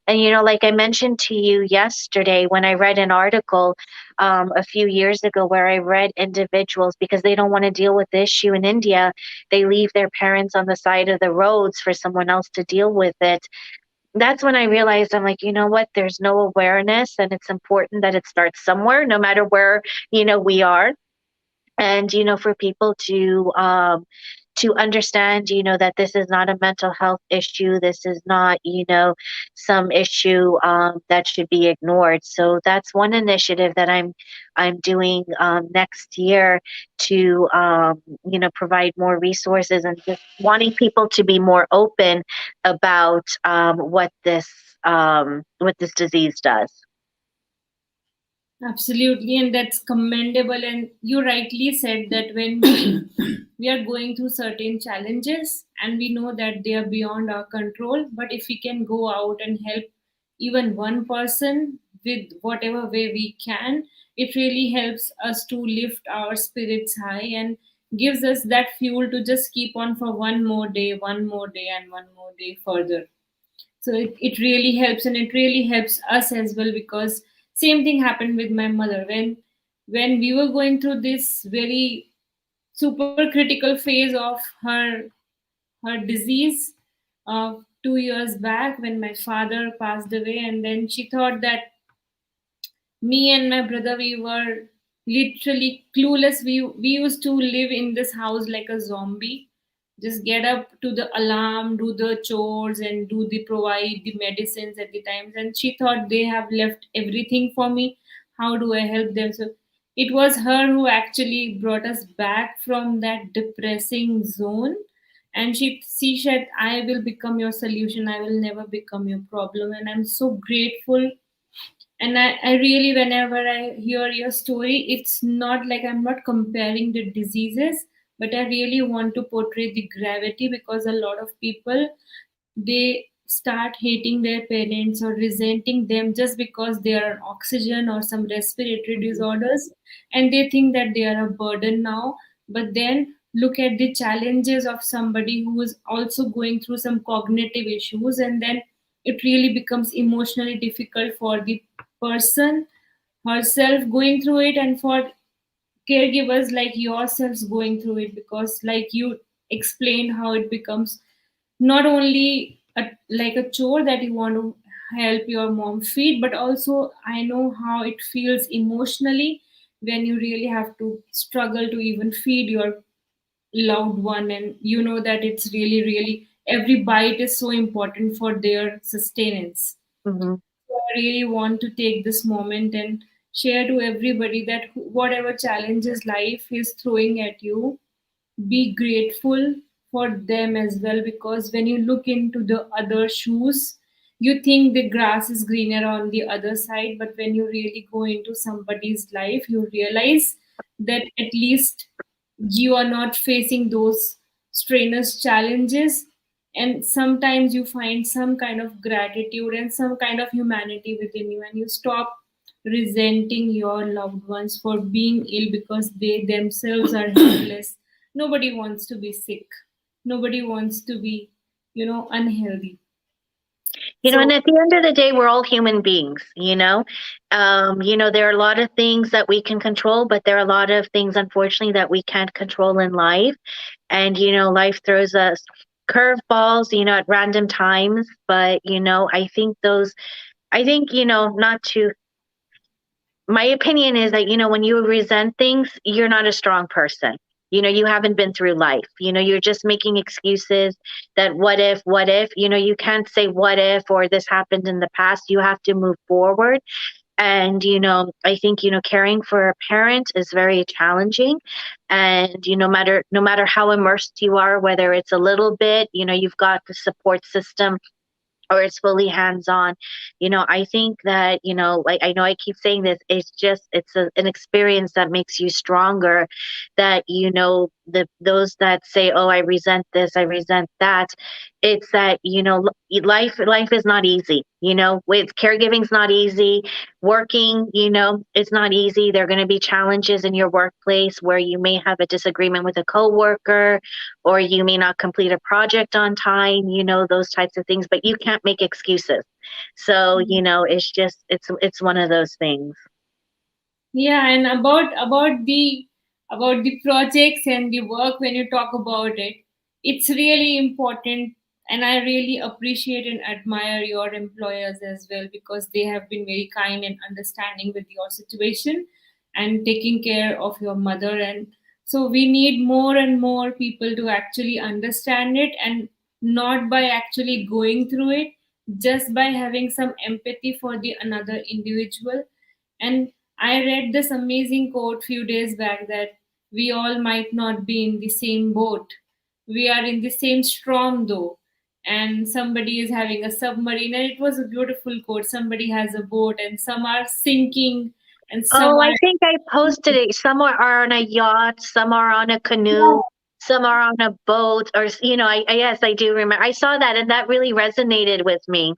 And, like I mentioned to you yesterday, when I read an article a few years ago where I read individuals, because they don't want to deal with the issue in India, they leave their parents on the side of the roads for someone else to deal with it. That's when I realized, I'm like, you know what, there's no awareness, and it's important that it starts somewhere, no matter where, we are. And, for people to understand, that this is not a mental health issue. This is not, some issue that should be ignored. So that's one initiative that I'm doing next year to, provide more resources, and just wanting people to be more open about what this disease does. Absolutely, and that's commendable. And you rightly said that when we are going through certain challenges and we know that they are beyond our control, but if we can go out and help even one person with whatever way we can, it really helps us to lift our spirits high and gives us that fuel to just keep on for one more day, and one more day further. So it really helps, and it really helps us as well, because same thing happened with my mother when we were going through this very super critical phase of her disease, 2 years back, when my father passed away. And then she thought that me and my brother, we were literally clueless. We used to live in this house like a zombie, just get up to the alarm, do the chores, and do the provide the medicines at the times. And she thought they have left everything for me. How do I help them? So it was her who actually brought us back from that depressing zone. And she said, I will become your solution, I will never become your problem. And I'm so grateful. And I really, whenever I hear your story, it's not like I'm not comparing the diseases, but I really want to portray the gravity, because a lot of people, they start hating their parents or resenting them just because they are on oxygen or some respiratory disorders, and they think that they are a burden now. But then look at the challenges of somebody who is also going through some cognitive issues, and then it really becomes emotionally difficult for the person herself going through it, and for caregivers like yourselves going through it, because like you explained how it becomes not only like a chore that you want to help your mom feed, but also I know how it feels emotionally when you really have to struggle to even feed your loved one, and you know that it's really every bite is so important for their sustenance. Hmm. So I really want to take this moment and share to everybody that whatever challenges life is throwing at you, be grateful for them as well, because when you look into the other shoes, you think the grass is greener on the other side. But when you really go into somebody's life, you realize that at least you are not facing those strenuous challenges. And sometimes you find some kind of gratitude and some kind of humanity within you, and you stop resenting your loved ones for being ill because they themselves are helpless. Nobody wants to be sick, nobody wants to be unhealthy. And So at the end of the day, we're all human beings, there are a lot of things that we can control, but there are a lot of things, unfortunately, that we can't control in life. And, life throws us curveballs, at random times. But, not to, my opinion is that, when you resent things, you're not a strong person. You haven't been through life. You're just making excuses that what if, you can't say what if or this happened in the past. You have to move forward. And, I think, caring for a parent is very challenging. And, no matter how immersed you are, whether it's a little bit, you've got the support system or it's fully hands-on. I think that, like, I know I keep saying this, an experience that makes you stronger. That, those that say, oh, I resent this, I resent that, it's that, life is not easy. With caregiving's not easy. Working, it's not easy. There are going to be challenges in your workplace where you may have a disagreement with a coworker, or you may not complete a project on time, those types of things, but you can't make excuses. So, it's one of those things. yeah, and about the projects and the work, when you talk about it, it's really important, and I really appreciate and admire your employers as well, because they have been very kind and understanding with your situation and taking care of your mother. And so we need more and more people to actually understand it, and not by actually going through it, just by having some empathy for the another individual. And I read this amazing quote few days back, that we all might not be in the same boat. We are in the same storm though. And somebody is having a submarine, and it was a beautiful quote. Somebody has a boat, and some are sinking, and some Oh, I are. think I posted it. Some are on a yacht, some are on a canoe, some are on a boat, or, yes, I do remember. I saw that, and that really resonated with me.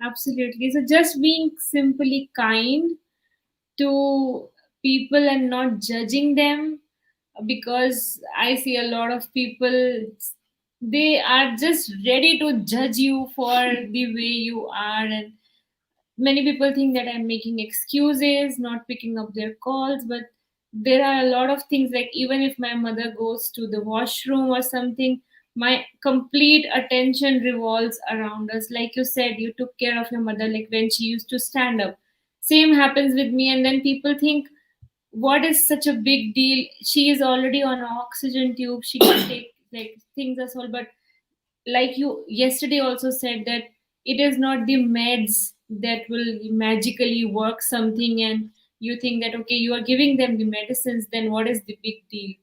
Absolutely. So just being simply kind to people and not judging them, because I see a lot of people, they are just ready to judge you for the way you are. And many people think that I'm making excuses, not picking up their calls, but there are a lot of things, like even if my mother goes to the washroom or something, my complete attention revolves around us. Like you said, you took care of your mother, like when she used to stand up. Same happens with me, and then people think, what is such a big deal? She is already on an oxygen tube, she can take, like, things as well. But like you yesterday also said, that it is not the meds that will magically work something, and you think that okay, you are giving them the medicines, then what is the big deal?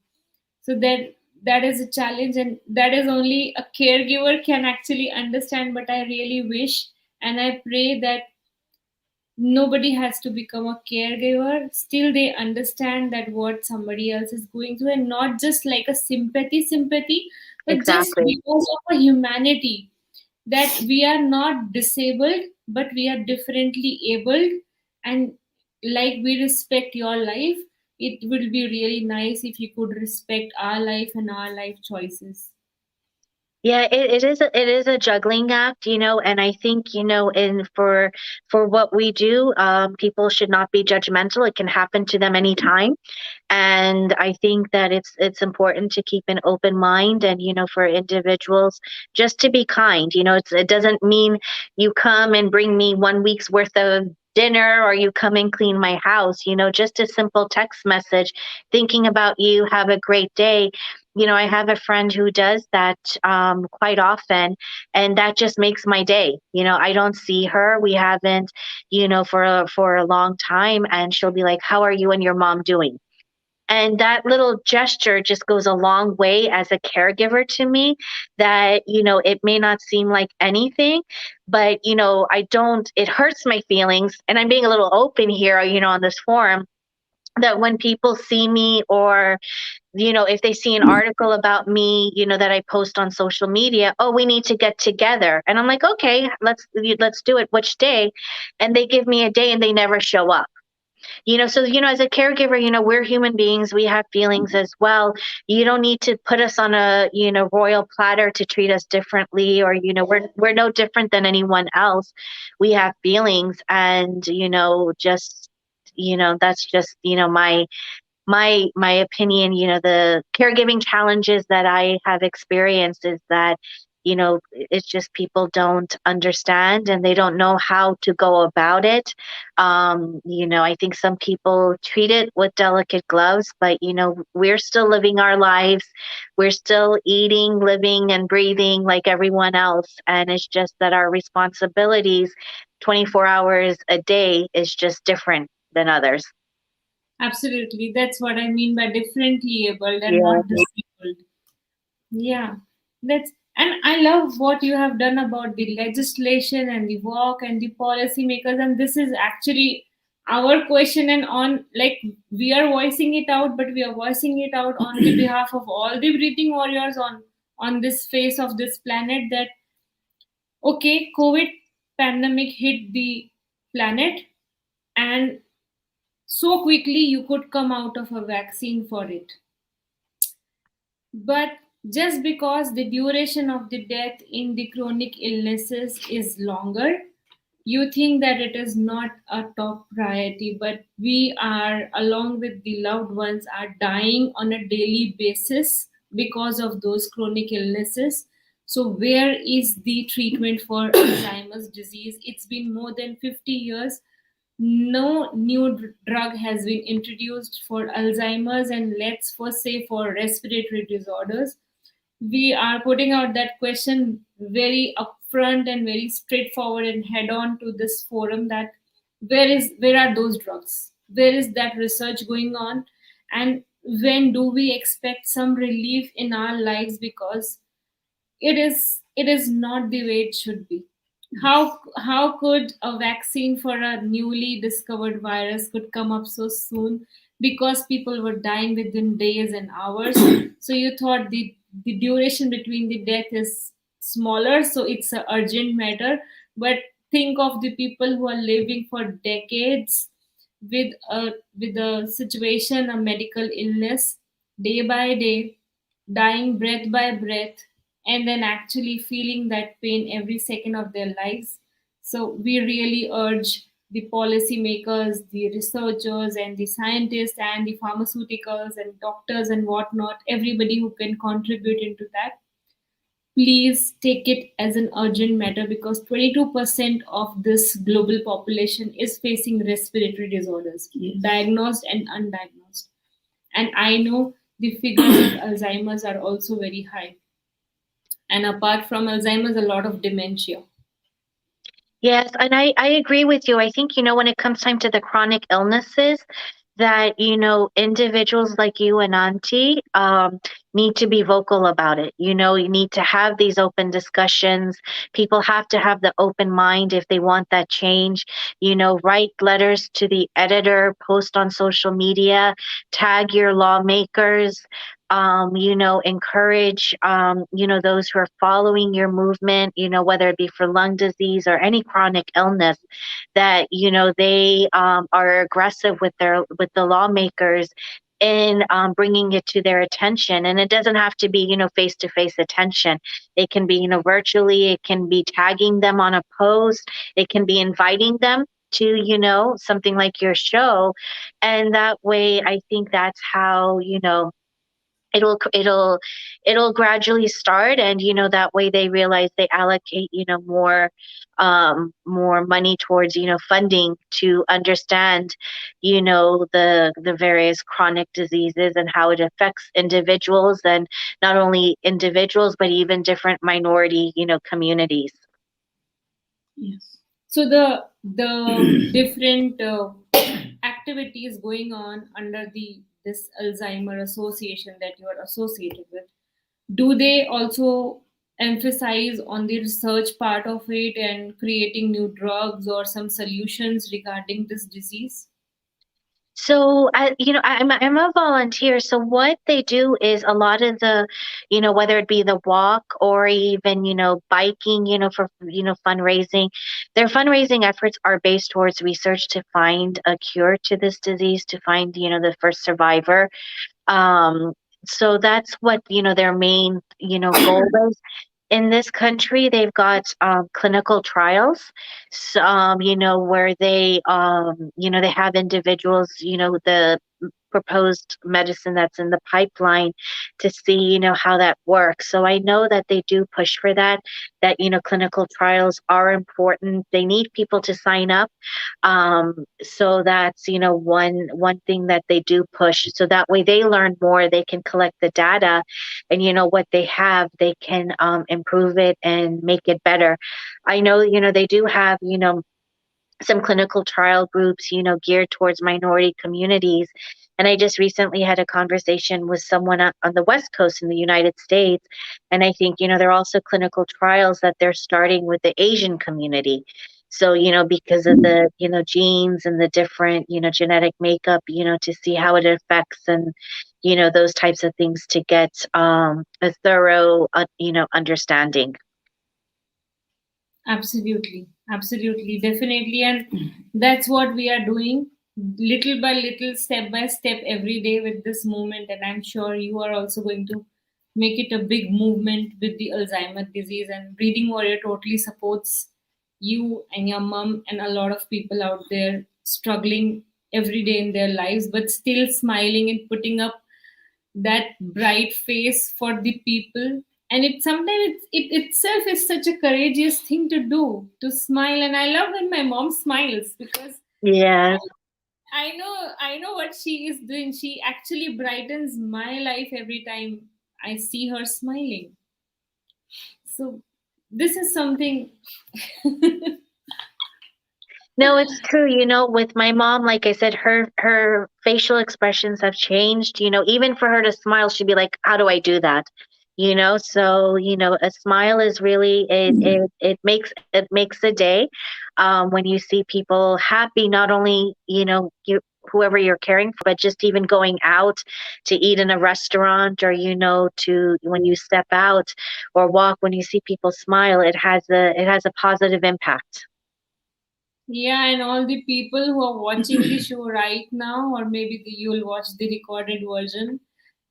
So that is a challenge, and that is only a caregiver can actually understand. But I really wish, and I pray that nobody has to become a caregiver, still they understand that what somebody else is going through, and not just like a sympathy, but just Exactly. because of a humanity, that we are not disabled, but we are differently abled. And like we respect your life, it will be really nice if you could respect our life and our life choices. Yeah, it is a juggling act, and I think, in for what we do, people should not be judgmental. It can happen to them anytime. And I think that it's important to keep an open mind, and, for individuals just to be kind. It doesn't mean you come and bring me 1 week's worth of dinner, or you come and clean my house. Just a simple text message, thinking about you, have a great day. I have a friend who does that quite often, and that just makes my day. I don't see her. We haven't, for a long time, and she'll be like, "How are you and your mom doing?" And that little gesture just goes a long way as a caregiver to me. That, it may not seem like anything, but, it hurts my feelings. And I'm being a little open here, on this forum, that when people see me, or, if they see an article about me, that I post on social media, "Oh, we need to get together." And I'm like, "Okay, let's do it. Which day?" And they give me a day, and they never show up. So, as a caregiver, we're human beings. We have feelings as well. You don't need to put us on a, royal platter to treat us differently, or, we're no different than anyone else. We have feelings, and, just, that's just, my opinion. The caregiving challenges that I have experienced is that, it's just people don't understand and they don't know how to go about it. I think some people treat it with delicate gloves, but we're still living our lives. We're still eating, living, and breathing like everyone else. And it's just that our responsibilities 24 hours a day is just different than others. Absolutely. That's what I mean by differently abled and Yeah. not disabled. Yeah. And I love what you have done about the legislation and the work and the policymakers. And this is actually our question, and on, like, we are voicing it out, but we are voicing it out on the behalf of all the breathing warriors on this face of this planet. That okay, COVID pandemic hit the planet, and so quickly you could come out of a vaccine for it. But just because the duration of the death in the chronic illnesses is longer, you think that it is not a top priority. But we are, along with the loved ones, are dying on a daily basis because of those chronic illnesses. So where is the treatment for Alzheimer's disease? It's been more than 50 years. No new drug has been introduced for Alzheimer's, and let's first say for respiratory disorders. We are putting out that question very upfront and very straightforward and head on to this forum, that where are those drugs? Where is that research going on? And when do we expect some relief in our lives? Because it is not the way it should be. How could a vaccine for a newly discovered virus could come up so soon? Because people were dying within days and hours. So you thought the duration between the death is smaller, so it's an urgent matter. But think of the people who are living for decades with a situation, a medical illness, day by day, dying breath by breath, and then actually feeling that pain every second of their lives. So we really urge the policymakers, the researchers, and the scientists, and the pharmaceuticals, and doctors, and whatnot, everybody who can contribute into that. Please take it as an urgent matter, because 22% of this global population is facing respiratory disorders, diagnosed and undiagnosed. And I know the figures of Alzheimer's are also very high. And apart from Alzheimer's, a lot of dementia. Yes, and I agree with you. I think, when it comes time to the chronic illnesses, that, individuals like you and Auntie need to be vocal about it. You need to have these open discussions. People have to have the open mind if they want that change. Write letters to the editor, post on social media, tag your lawmakers. Encourage, those who are following your movement, whether it be for lung disease or any chronic illness, that, they are aggressive with the lawmakers in bringing it to their attention. And it doesn't have to be, face-to-face attention. It can be, virtually. It can be tagging them on a post. It can be inviting them to, something like your show. And that way, I think that's how, it'll gradually start, and that way they realize they allocate more money towards funding to understand the various chronic diseases and how it affects individuals, and not only individuals but even different minority communities. Yes. So the different activities going on under this Alzheimer association that you are associated with, do they also emphasize on the research part of it and creating new drugs or some solutions regarding this disease? So, I'm a volunteer. So what they do is a lot of the, whether it be the walk or even, biking, for, fundraising, their fundraising efforts are based towards research to find a cure to this disease, to find, the first survivor. Um, so that's what, their main, goal is. In this country, they've got clinical trials, so, where they have individuals, the proposed medicine that's in the pipeline to see, how that works. So I know that they do push for that, clinical trials are important. They need people to sign up. So that's, one thing that they do push. So that way they learn more, they can collect the data, and what they have, they can improve it and make it better. I know, they do have, some clinical trial groups, geared towards minority communities. And I just recently had a conversation with someone on the West Coast in the United States. And I think, there are also clinical trials that they're starting with the Asian community. So, because of the, genes and the different, genetic makeup, to see how it affects, and, those types of things, to get a thorough, understanding. Absolutely, absolutely, definitely. And that's what we are doing, little by little, step by step, every day with this movement. And I'm sure you are also going to make it a big movement with the Alzheimer disease. And Breathing Warrior totally supports you and your mom and a lot of people out there struggling every day in their lives, but still smiling and putting up that bright face for the people. And it sometimes it itself is such a courageous thing to do, to smile. And I love when my mom smiles, because Yeah. I know what she is doing. She actually brightens my life every time I see her smiling. So this is something. No, it's true. With my mom, like I said, her facial expressions have changed. Even for her to smile, she'd be like, "How do I do that?" So a smile is really, it makes a day. When you see people happy, not only whoever you're caring for, but just even going out to eat in a restaurant, or to when you step out or walk, when you see people smile, it has a positive impact. Yeah, and all the people who are watching the show right now, or maybe you'll watch the recorded version,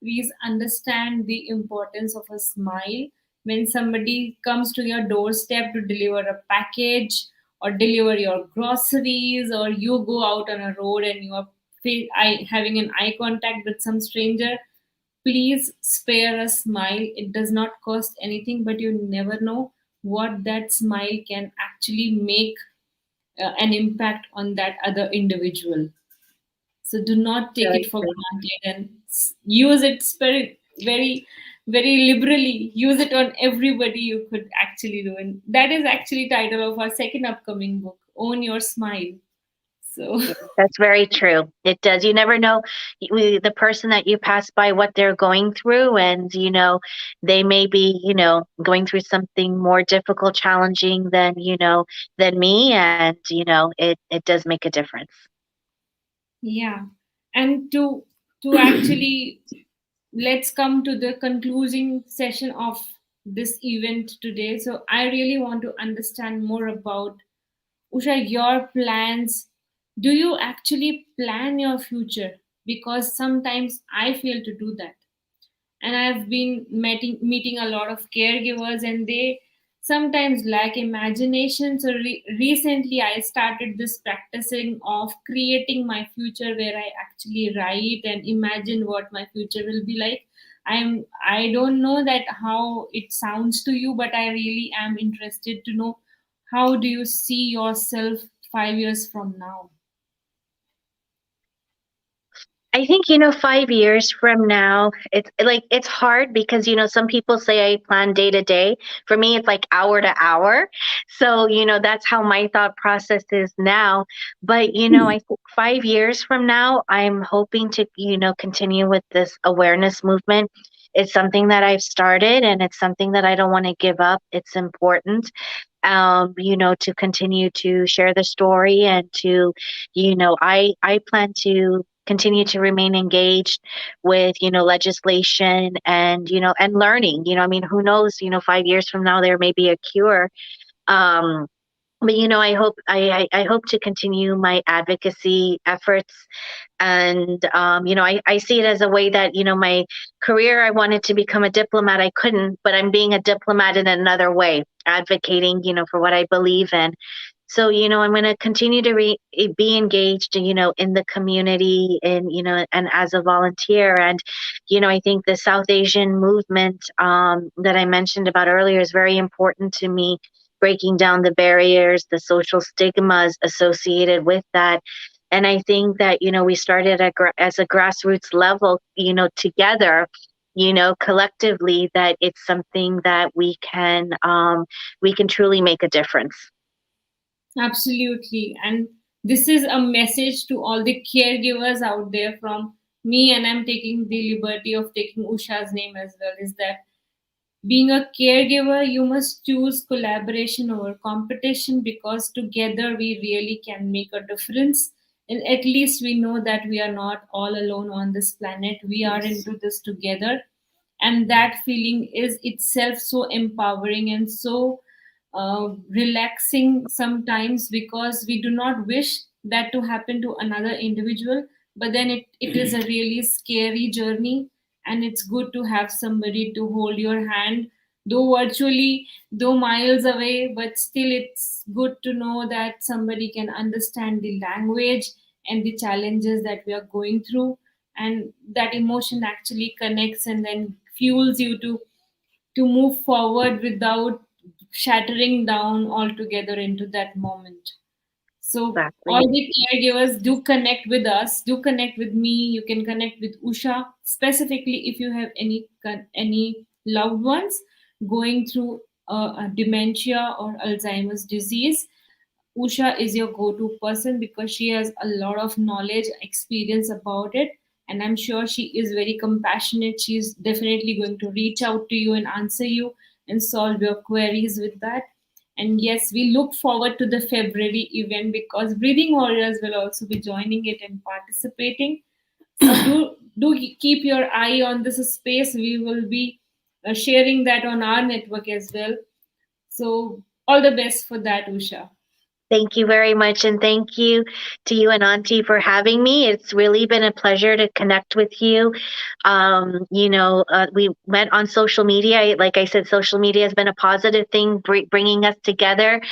please understand the importance of a smile. When somebody comes to your doorstep to deliver a package or deliver your groceries, or you go out on a road and you are having an eye contact with some stranger, please spare a smile. It does not cost anything, but you never know what that smile can actually make an impact on that other individual. So do not take Very it for true. granted, and use it very, very liberally. Use it on everybody you could actually do. And that is actually title of our second upcoming book, Own Your Smile. So That's very true. It does. You never know the person that you pass by, what they're going through, and they may be, going through something more difficult, challenging than me, and it does make a difference. yeah. And to actually, let's come to the concluding session of this event today. So I really want to understand more about, Usha, your plans. Do you actually plan your future? Because sometimes I fail to do that. And I've been meeting a lot of caregivers, and they sometimes lack imagination. So recently I started this practicing of creating my future, where I actually write and imagine what my future will be like. I don't know that how it sounds to you, but I really am interested to know, how do you see yourself 5 years from now? I think, 5 years from now, it's hard because, some people say I plan day to day. For me, it's like hour to hour. So, that's how my thought process is now. But, I think 5 years from now, I'm hoping to, continue with this awareness movement. It's something that I've started, and it's something that I don't want to give up. It's important, to continue to share the story, and to, I plan to continue to remain engaged with, legislation and, and learning. I mean, who knows, 5 years from now, there may be a cure. Um, but I hope to continue my advocacy efforts, and I see it as a way that my career, I wanted to become a diplomat, I couldn't, but I'm being a diplomat in another way, advocating for what I believe in. So I'm going to continue to be engaged in the community, and and as a volunteer. And I think the South Asian movement that I mentioned about earlier is very important to me, breaking down the barriers, the social stigmas associated with that. And I think that, we started as a grassroots level, together, collectively, that it's something that we can truly make a difference. Absolutely. And this is a message to all the caregivers out there from me, and I'm taking the liberty of taking Usha's name as well, is that being a caregiver, you must choose collaboration over competition, because together we really can make a difference. And at least we know that we are not all alone on this planet. We are into this together. And that feeling is itself so empowering and so relaxing sometimes, because we do not wish that to happen to another individual. But then it is a really scary journey, and it's good to have somebody to hold your hand, though virtually, though miles away, but still it's good to know that somebody can understand the language and the challenges that we are going through, and that emotion actually connects and then fuels you to move forward without shattering down altogether into that moment. So Exactly. all the caregivers, do connect with us, do connect with me. You can connect with Usha specifically if you have any loved ones going through a dementia or Alzheimer's disease. Usha is your go-to person because she has a lot of knowledge, experience about it, and I'm sure she is very compassionate. She's definitely going to reach out to you and answer you and solve your queries with that. And yes, we look forward to the February event because Breathing Warriors will also be joining it and participating. So do keep your eye on this space. We will be sharing that on our network as well. So all the best for that, Usha. Thank you very much. And thank you to you and Auntie for having me. It's really been a pleasure to connect with you. We went on social media. Like I said, social media has been a positive thing, bringing us together,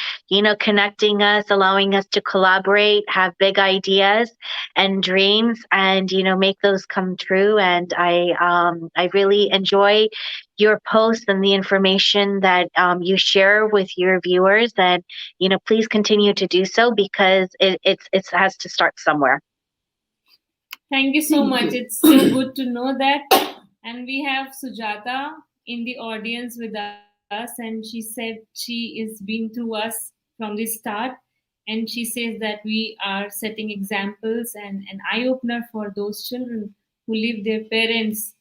connecting us, allowing us to collaborate, have big ideas and dreams, and, make those come true. And I really enjoy your posts and the information that you share with your viewers. And please continue to do so, because it has to start somewhere. Thank you so much. It's so good to know that. And we have Sujata in the audience with us, and she said she is been through us from the start. And she says that we are setting examples and an eye opener for those children who leave their parents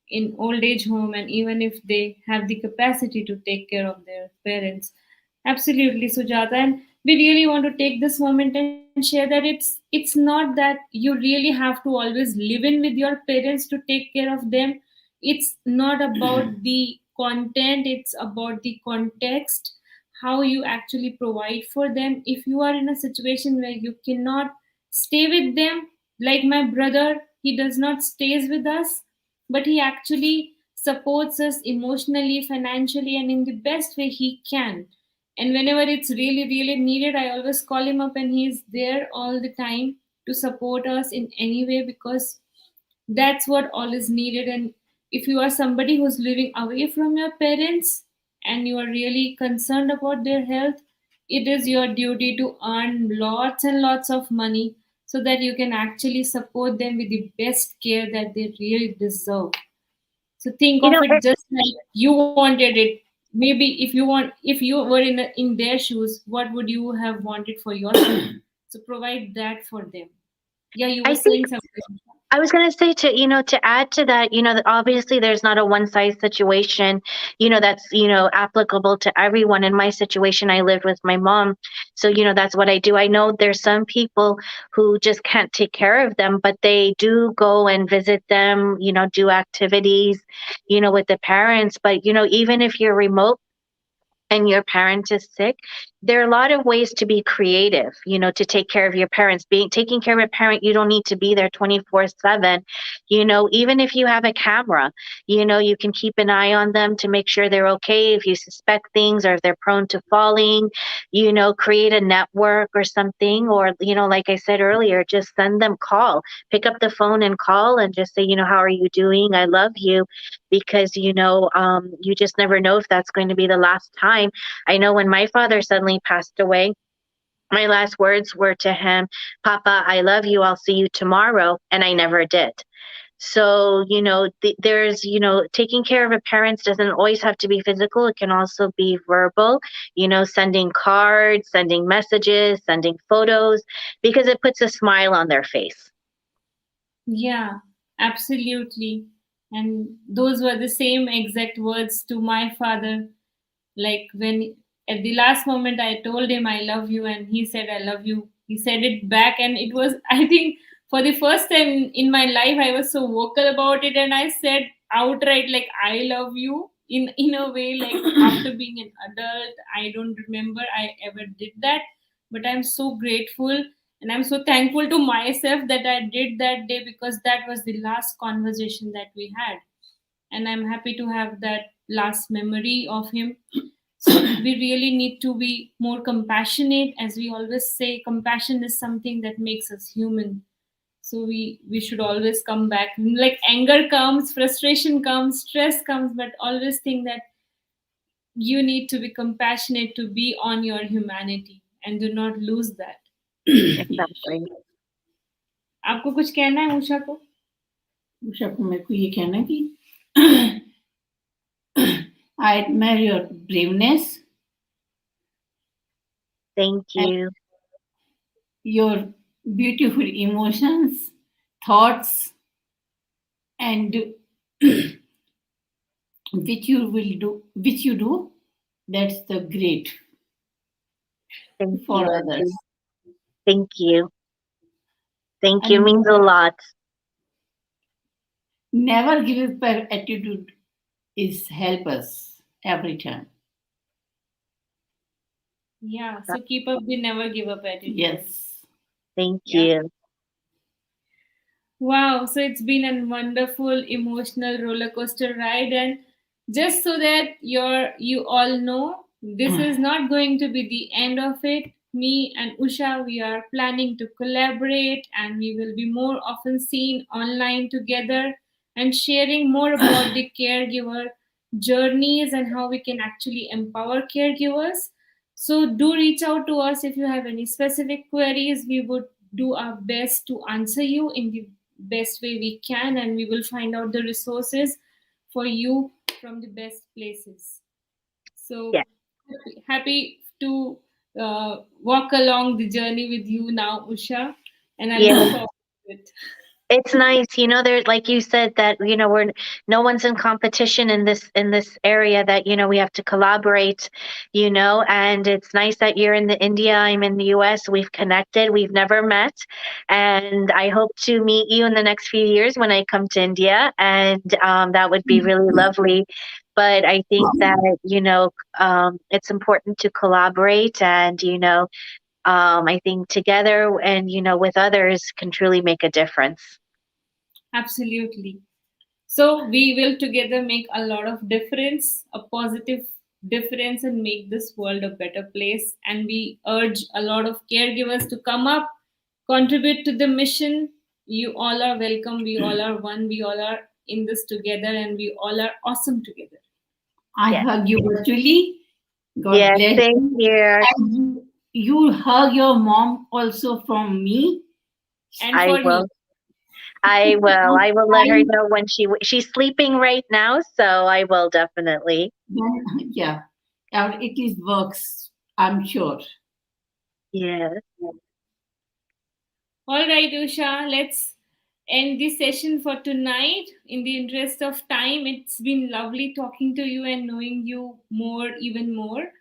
in old age home, and even if they have the capacity to take care of their parents. Absolutely, Sujata. And we really want to take this moment and share that it's not that you really have to always live in with your parents to take care of them. It's not about the content, it's about the context, how you actually provide for them. If you are in a situation where you cannot stay with them, like my brother, he does not stays with us, but he actually supports us emotionally, financially, and in the best way he can. And whenever it's really, really needed, I always call him up and he's there all the time to support us in any way, because that's what all is needed. And if you are somebody who's living away from your parents and you are really concerned about their health, it is your duty to earn lots and lots of money so that you can actually support them with the best care that they really deserve. So think of it just like you wanted it. Maybe if you were in their shoes, what would you have wanted for yourself? So provide that for them. Yeah, you were saying something. I was going to say to add to that, that obviously there's not a one size situation, that's, applicable to everyone. In my situation, I lived with my mom. So, that's what I do. I know there's some people who just can't take care of them, but they do go and visit them, do activities, with the parents. But, even if you're remote, and your parent is sick, there are a lot of ways to be creative, to take care of your parents. Taking care of a parent, you don't need to be there 24/7. Even if you have a camera, you can keep an eye on them to make sure they're okay. If you suspect things or if they're prone to falling, create a network or something. Or, like I said earlier, just send them call. Pick up the phone and call and just say, how are you doing? I love you. Because you just never know if that's going to be the last time. I know when my father suddenly passed away, my last words were to him, Papa, I love you, I'll see you tomorrow. And I never did. So, there's, taking care of a parent doesn't always have to be physical. It can also be verbal, sending cards, sending messages, sending photos, because it puts a smile on their face. Yeah, absolutely. And those were the same exact words to my father. Like when at the last moment I told him I love you, and he said I love you. He said it back, and it was, I think, for the first time in my life, I was so vocal about it, and I said outright, like, I love you in a way, like after being an adult, I don't remember I ever did that. But I'm so grateful and I'm so thankful to myself that I did that day, because that was the last conversation that we had. And I'm happy to have that last memory of him. So we really need to be more compassionate. As we always say, compassion is something that makes us human. So we should always come back. Like anger comes, frustration comes, stress comes, but always think that you need to be compassionate to be on your humanity, and do not lose that. Exactly. आपको कुछ कहना है उषा को? उषा को मेरे को ये कहना है कि I admire your braveness. Thank you. Your beautiful emotions, thoughts, and which you do, that's the great Thank for you. others. Thank you. Thank And you. Means a lot. Never give up attitude is help us every time. Yeah, so keep up the never give up attitude. Yes. Thank Yeah. you. Wow, so it's been a wonderful emotional roller coaster ride, and just so that you all know, this is not going to be the end of it. Me and Usha, we are planning to collaborate, and we will be more often seen online together and sharing more about the caregiver journeys and how we can actually empower caregivers. So do reach out to us if you have any specific queries. We would do our best to answer you in the best way we can, and we will find out the resources for you from the best places. So Yeah. happy to walk along the journey with you now, Usha, and I Yeah. look forward to it. It's nice, there, like you said, that we're no one's in competition in this area, that we have to collaborate, and it's nice that you're in the India, I'm in the US, we've connected, we've never met, and I hope to meet you in the next few years when I come to India, and that would be really lovely. But I think that it's important to collaborate, and I think together and with others can truly make a difference. Absolutely. So we will together make a lot of difference, a positive difference, and make this world a better place. And we urge a lot of caregivers to come up, contribute to the mission. You all are welcome. We all are one. We all are in this together, and we all are awesome together. I hug you virtually. God bless Same you. here. And you hug your mom also from me. And I for will. me. I will. I will let her know when she's sleeping right now, so I will definitely. Yeah, it is works, I'm sure. Yeah. All right, Usha, let's end this session for tonight. In the interest of time, it's been lovely talking to you and knowing you more, even more.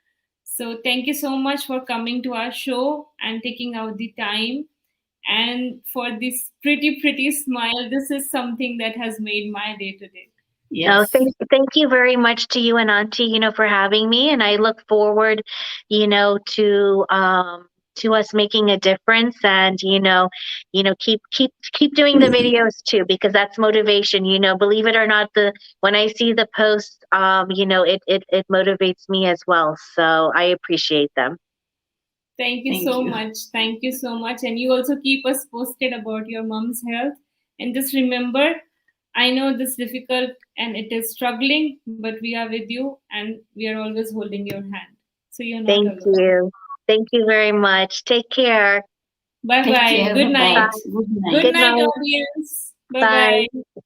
So thank you so much for coming to our show and taking out the time. And for this pretty smile, this is something that has made my day today. No, thank you very much to you and Auntie, for having me. And I look forward, to us making a difference and, keep doing the videos too, because that's motivation, believe it or not, when I see the posts, it motivates me as well. So I appreciate them. Thank you so much. Thank you so much. And you also keep us posted about your mom's health. And just remember, I know this is difficult and it is struggling, but we are with you and we are always holding your hand. So you're not alone. Thank you. Thank you very much. Take care. Bye-bye. Good night. Good night. Good night, audience. Bye-bye. Bye.